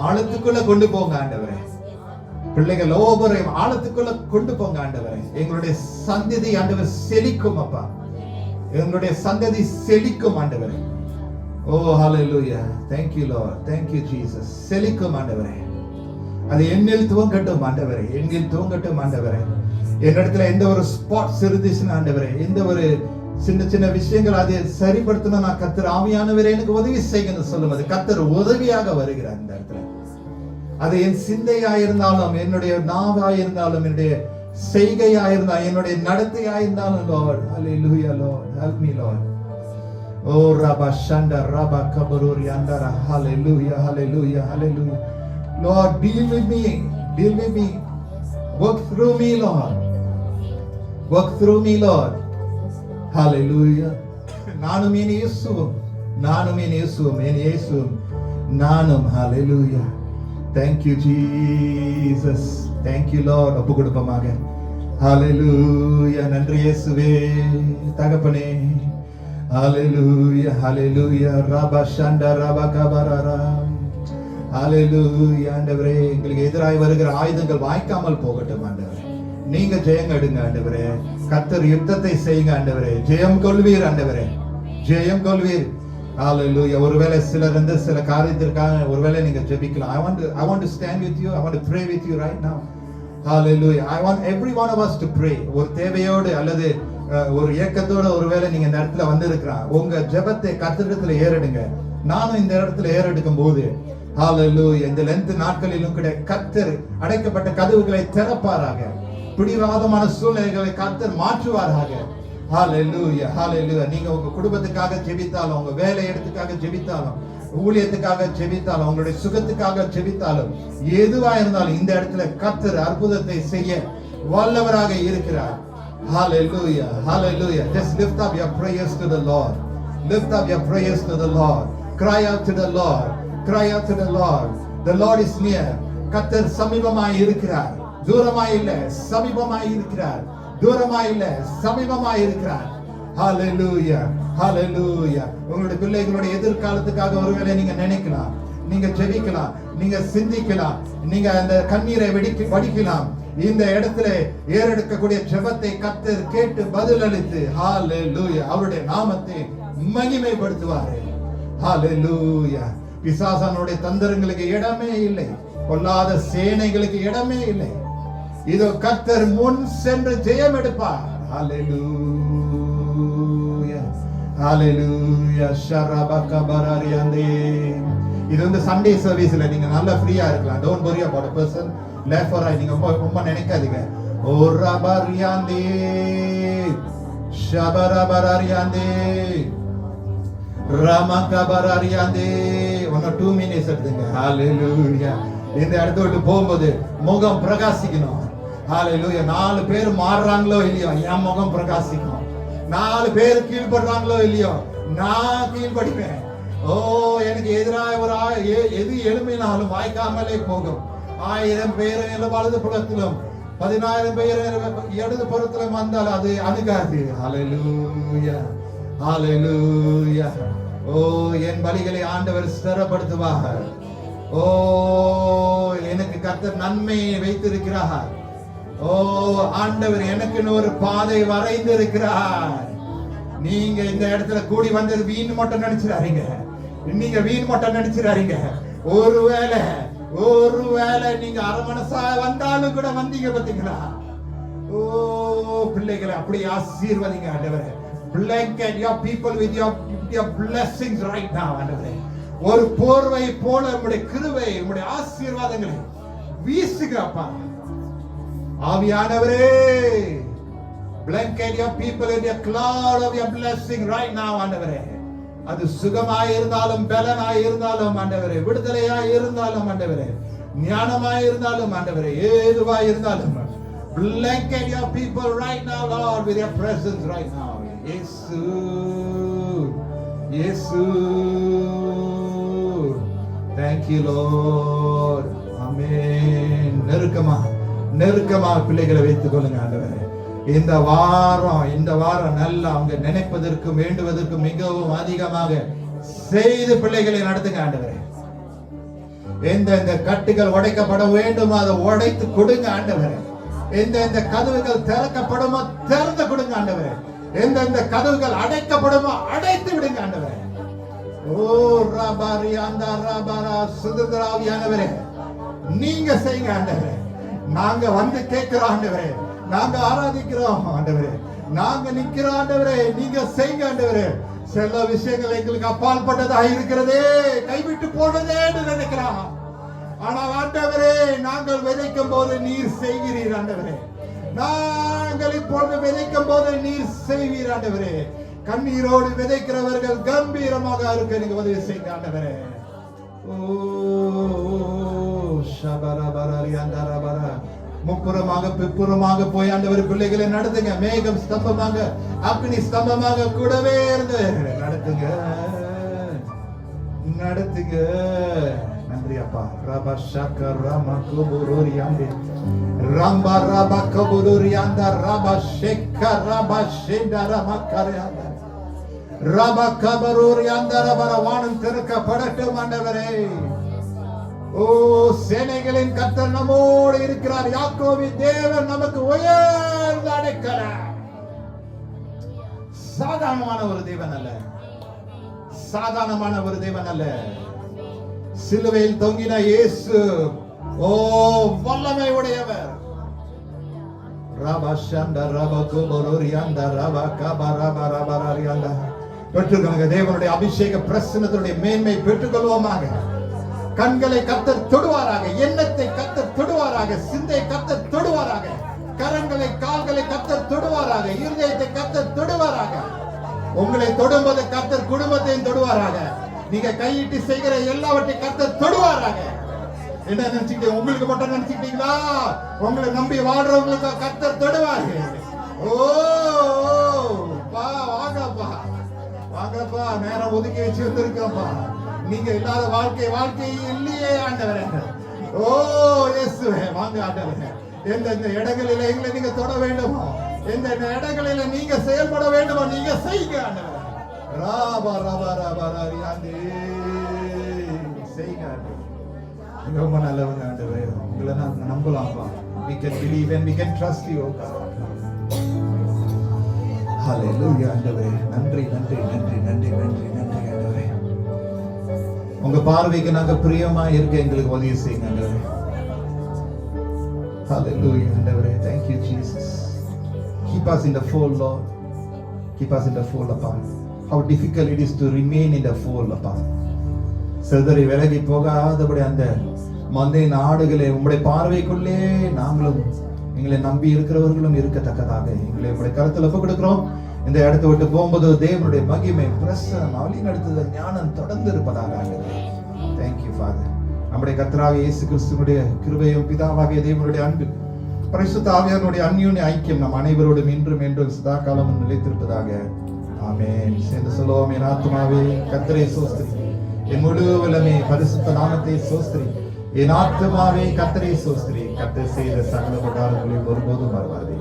ஆழத்துக்குள்ள கொண்டு போங்க ஆண்டவரே. பிள்ளைகள் ஒவ்வொருவரையும் ஆழத்துக்குள்ள கொண்டு போங்க ஆண்டவரே. எங்களுடைய சந்ததி ஆண்டவர் செழிக்கும் அப்பா. எங்களுடைய சந்ததி செழிக்கும் ஆண்டவரே. ஓ ஹல்லேலூயா. Thank you Lord. Thank you Jesus. செழிக்கும் ஆண்டவரே. அது என்னில் துவங்கட்டும் ஆண்டவரே. என்னில் துவங்கட்டும் ஆண்டவரே. என்னிடத்துல எந்த ஒரு ஸ்பாட்ஸ் இருந்துச்சுன்னு ஆண்டவரே, எந்த ஒரு சின்ன சின்ன விஷயங்கள் அதை சரிப்படுத்தணும், நான் கர்த்தர் ஆவியானவரே எனக்கு உதவி செய்யணும்னு சொல்லும். அது கர்த்தர் உதவியாக வருகிறார் இந்த இடத்துல. அது என் சிந்தையா இருந்தாலும், என்னுடைய நாவா இருந்தாலும், என்னுடைய செய்கையா இருந்தாலும், என்னுடைய நடத்தையா இருந்தாலும் Lord. Hallelujah Lord. Help me Lord. Oh Rabba Shanda Rabba Kabaruri Andara. Hallelujah Hallelujah Hallelujah. Lord, deal with me. Deal with me. Work through me Lord. Work through me Lord. Hallelujah. நானும் என் இயேசுவும், நானும் என் இயேசுவும், என் இயேசுவும் நானும். Hallelujah. Thank you Jesus. Thank you Lord. ஒப்பு கொடுப்போமாக. Hallelujah. நன்றி இயேசுவே தகப்பனே. Hallelujah. Hallelujah. Rabba Shanda Rabba Kabarara. Hallelujah. ஆண்டவரே எங்களுக்கு எதிராய் வருகிற ஆயுதங்கள் வாய்க்காமல் போகட்டும் ஆண்டவரே. நீங்க ஜெயம் எடுங்க ஆண்டவரே. கர்த்தர் யுத்தத்தை செய்யுங்க ஆண்டவரே. ஜெயம் கொள்வீர் ஆண்டவரே. ஜெயம் கொள்வீர். Hallelujah. ஒருவேளை சிலர் வந்து சில காரியத்திற்காக ஒருவேளை நீங்க ஜெபிக்கலாம். I want to stand with you. I want to pray with you right now. Hallelujah. I want every one of us to pray. ஒரு தேவையோடு அல்லது ஒரு ஏக்கத்தோட ஒருவேளை நீங்க இந்த இடத்துல வந்து இருக்கிறான், உங்க ஜெபத்தை கர்த்தரிடத்துல ஏறெடுங்க. நானும் இந்த இடத்துல ஏறெடுக்கும் போது Hallelujah. இந்த லென்த் நாட்களிலும் கூட கர்த்தர் அடைக்கப்பட்ட கதவுகளை திறப்பாராக. பிடிவாதமான சூழ்நிலைகளை கர்த்தர் மாற்றுவாராக. Hallelujah. Hallelujah. நீங்க உங்க குடும்பத்துக்காக ஜெபித்தாலும், உங்க வேலை இடத்துக்காக ஜெபித்தாலும், ஊழியத்துக்காக ஜெபித்தாலும், உங்களுடைய சுகத்துக்காக ஜெபித்தாலும், எதுவா இருந்தாலும் இந்த இடத்துல கர்த்தர் அற்புதத்தை செய்ய வல்லவராக இருக்கிறார். Hallelujah. Hallelujah. Just lift up your prayers to the Lord. Lift up your prayers to the Lord. Cry out to the Lord. Cry out to the Lord. The Lord is near. கர்த்தர் சமீபமாய் இருக்கிறார். தூரமாய் இல்ல, சமீபமாய் இருக்கிறார். தூரமாய் இல்ல, சமீபமாய் இருக்கிறார். Hallelujah. Hallelujah. உங்களுடைய பிள்ளைகளுடைய எதிர்காலத்துக்காக ஒருவேளை நீங்க நினைக்கலாம், நீங்க ஜெபிக்கலாம், நீங்க சிந்திக்கலாம், நீங்க அந்த கண்ணீரை வடிக்கலாம். இந்த இடத்துல ஏறெடுக்கக்கூடிய ஜெபத்தை கர்த்தர் கேட்டு பதில் அளித்து Hallelujah அவருடைய நாமத்தை மகிமைப்படுத்துவார். Hallelujah. பிசாசானுடைய தந்திரங்களுக்கு இடமே இல்லை, பொல்லாத சேனைகளுக்கு இடமே இல்லை. இதோ கர்த்தர் முன் சென்று ஜெயம் எடுப்பார். Hallelujah. Hallelujah. Sharabakabarariande. இது வந்து சண்டே சர்வீஸ்ல நீங்க நல்லா ஃப்ரீயா இருக்கலாம். Don't worry about a person left or right. நீங்க ரொம்ப நினைக்காதீங்க. ஓரபரியாந்தே ஷபரபரரியாந்தே ரமகபரரியாந்தே. 1 or 2 minutes எடுத்துங்க. Hallelujah. இந்த இடத்துக்கு போகும்போது முகம் பிரகாசிக்கணும். Hallelujah. 4 பேர் மாறுறாங்களோ இல்லையோ என் முகம் பிரகாசிக்கும். 4 பேர் கீழ்படுறாங்களோ இல்லையோ நான் கீழ்படிப்பேன். ஓ எனக்கு எதிராக ஒரு எது எழும்பினாலும் வாய்க்காமலே போகும். 1000 பேர் வலது புறத்திலும் 10000 பேர் இடது புறத்திலும் வந்தால் அது அணுகாது. Hallelujah. Hallelujah. ஓ என் பலிகளை ஆண்டவர் ஸ்திரப்படுத்துவார். ஓ எனக்கு கர்த்தர் நன்மையை வைத்திருக்கிறார். ஓ ஆண்டவர் எனக்கு ஒரு பாதை வரைந்து இருக்கிறார். நீங்க இந்த இடத்துல கூடி வந்தது வீண் மட்டும் நினைச்சிடாதீங்க. நீங்க வீண் மட்டும் நினைச்சிடாதீங்க. ஒருவேளை நீங்க அரமனசா வந்தாலும் கூட வந்தீங்க பாத்தீங்களா? ஓ பிள்ளைகளை அப்படி ஆசீர்வதிங்க ஆண்டவரே. Blanket your people with your blessings right now ஆண்டவரே. ஒரு போர்வை போல உம்முடைய கிருபை, உம்முடைய ஆசீர்வாதங்களை வீசுங்கப்பா. ஆவியானவரே, blanket your people in your cloud of your blessing right now, ஆண்டவரே. அது சுகமாய் இருந்தாலும், பலனாய் இருந்தாலும் ஆண்டவரே, விடுதலையாய் இருந்தாலும் ஆண்டவரே, ஞானமாய் இருந்தாலும் ஆண்டவரே, ஏதுவாய் இருந்தாலும், blanket your people right now, Lord, with your presence right now. இயேசு, இயேசு, thank you Lord. ஆமென். நெருக்கமா பிள்ளைகளை வைத்துக் கொள்ளுங்க ஆண்டவரே. இந்த வாரம் நல்லா அவங்க நினைப்பதற்கு வேண்டுவதற்கு மிகவும் அதிகமாக செய்து பிள்ளைகளை நடத்துங்க ஆண்டவரே. எந்த கட்டுகள் உடைக்கப்பட வேண்டுமோ அதை உடைத்து கொடுங்க ஆண்டவரே. எந்த கதவுகள் திறக்கப்படுமோ திறந்து கொடுங்க ஆண்டவரே. எந்த கதவுகள் அடைக்கப்படுமோ அடைத்து விடுங்க ஆண்டவரே. ஓ ரபாரி அந்த ரபாரா சுதந்திராவியானவரே, நீங்க செய்யுங்க ஆண்டவரே. நாங்க வந்து கேட்கிறோம் ஆண்டவரே, நாங்க ஆராதிக்கிறோம் ஆண்டவரே, நாங்க நிக்கிறோம் ஆண்டவரே, நீங்க செய்யுங்க ஆண்டவரே. சில விஷயங்கள் எங்களுக்கு அப்பால் பட்டதாக இருக்கிறதே, கைவிட்டு போனதே நினைக்கிறோம். ஆனால் ஆண்டவரே, நாங்கள் விதைக்கும் போது நீர் செய்கிறீர் ஆண்டவரே. நாங்கள் இப்பொழுது விதைக்கும் போது நீர் செய்வீர் ஆண்டவரே. கண்ணீரோடு விதைக்கிறவர்கள் கம்பீரமாக இருக்க நீங்க உதவி செய்யுங்க ஆண்டவரே. ஓ ஷபரபரரியாந்தரபர, முப்புறமாக பிப்புறமாக போய் ஆண்டவர் பிள்ளைகளை நடத்துங்க. மேகம் ஸ்தம்பமாக, அக்னி ஸ்தம்பமாக கூடவே இருந்து நடத்துங்க. நன்றி அப்பா. ரபா ஷக்கர் ரமா குபுருரியாந்தே ரம்பா ரபா குபுருரியாந்தா ரபா ஷெக்கர் ரபா ஷெண்டா ரமா கரையாந்தா ரபா கபருரியாந்தா ரபா. வானம் திறக்கப்படட்டும் ஆண்டவரே. ஓ சேனைகளின் கர்த்தர் நம்மோடு இருக்கிறார். யாக்கோபின் தேவன் நமக்கு உயர்ந்த அடைக்கலம். சாதாரணமான ஒரு தேவன் அல்ல, சாதாரணமான ஒரு தேவன் அல்ல. சிலுவையில் தொங்கின இயேசு ஓ வல்லமை உடையவர். பெற்றுக்கொள்ளுங்க. தேவனுடைய அபிஷேக பிரசன்னத்துடைய மேன்மை பெற்றுக்கொள்வோமாக. கண்களை கர்த்தர் தொடுவாராக, எண்ணத்தை கர்த்தர் தொடுவாராக, சிந்தை கர்த்தர் தொடுவாராக, கரங்களை கால்களை கர்த்தர் தொடுவாராக, இருதயத்தை கர்த்தர் தொடுவாராக. உங்களை தொடும்போது கர்த்தர் குடும்பத்தையும் தொடுவாராக. நீங்க கையிட்டு செய்கிற எல்லாவற்றையும் கர்த்தர் தொடுவாராக. என்ன நினைச்சுக்கிட்டீங்க? உங்களுக்கு மட்டும் நினைச்சுக்கிட்டீங்களா? உங்களை நம்பி வாழ்றவங்களுக்கு கர்த்தர் தொடுவாரு. ஓ வாங்கப்பா, வாங்கப்பா, நேரம் ஒதுக்கி வச்சு வந்திருக்கப்பா. நீங்க இல்லாத வாழ்க்கை இல்லையே ஆண்டவரே. ஓ இயேசுவே, வாங்க ஆண்டவரே. எந்தெந்த இடங்களில எங்களை நீங்க தொட வேண்டுமோ, எந்தெந்த இடங்களில நீங்க செயல்பட வேண்டுமோ நீங்க செய்யுங்க ஆண்டவரே. ராபா ராபா ராபா ராரியாந்தே செய்யுங்க ஆண்டவரே. ரொம்ப நல்லவங்க ஆண்டவரே. உங்களை நான் நம்பலாம்ப்பா. We can believe and we can trust you, God. Hallelujah ஆண்டவரே. நன்றி நன்றி நன்றி நன்றி நன்றி நன்றி ஆண்டவரே. உங்க பார்வைக்கு நாங்க பிரியமா இருக்க எங்களுக்கு உதவி செய்யுங்க ஆண்டவரே. Hallelujah ஆண்டவரே. Thank you Jesus. Keep us in the fold, Lord. Keep us in the fold, Appa. How difficult it is to remain in the fold, Appa. சிதறி விலகி போகாதபடி அந்த மந்தையின் ஆடுகளை உம்முடைய பார்வைக்குள்ளே நாங்களும் எங்களை நம்பி இருக்கிறவர்களும் இருக்கத்தக்கதாக எங்களை உம்முடைய கருத்துல ஒப்புக் கொடுக்கிறோம். இந்த இடத்தை விட்டு போகும்போது தேவனுடைய மகிமை, பிரசன்னம், வழி நடத்துதல், ஞானம் தொடர்ந்து இருப்பதாக. Thank you Father. நம்முடைய கர்த்தராகிய இயேசு கிறிஸ்துவினுடைய கிருபையும் பிதாவாகிய தேவனுடைய அன்பு, பரிசுத்த ஆவியானவருடைய அந்யோன்ய ஐக்கியம் நம் அனைவரோடும் இன்றும் என்றும் சதா காலமும் நிலைத்திருப்பதாக. ஆமென். சேர்ந்து சொல்லுவோம். என் ஆத்துமாவே கர்த்தரை ஸ்தோத்திரி, என் முழு வல்லமே பரிசுத்த நாமத்தை ஸ்தோத்திரி. என் ஆத்துமாவே கர்த்தரை ஸ்தோத்திரி, கர்த்தர் செய்த சகல உபகாரங்களை ஒருபோதும் மறவாதே.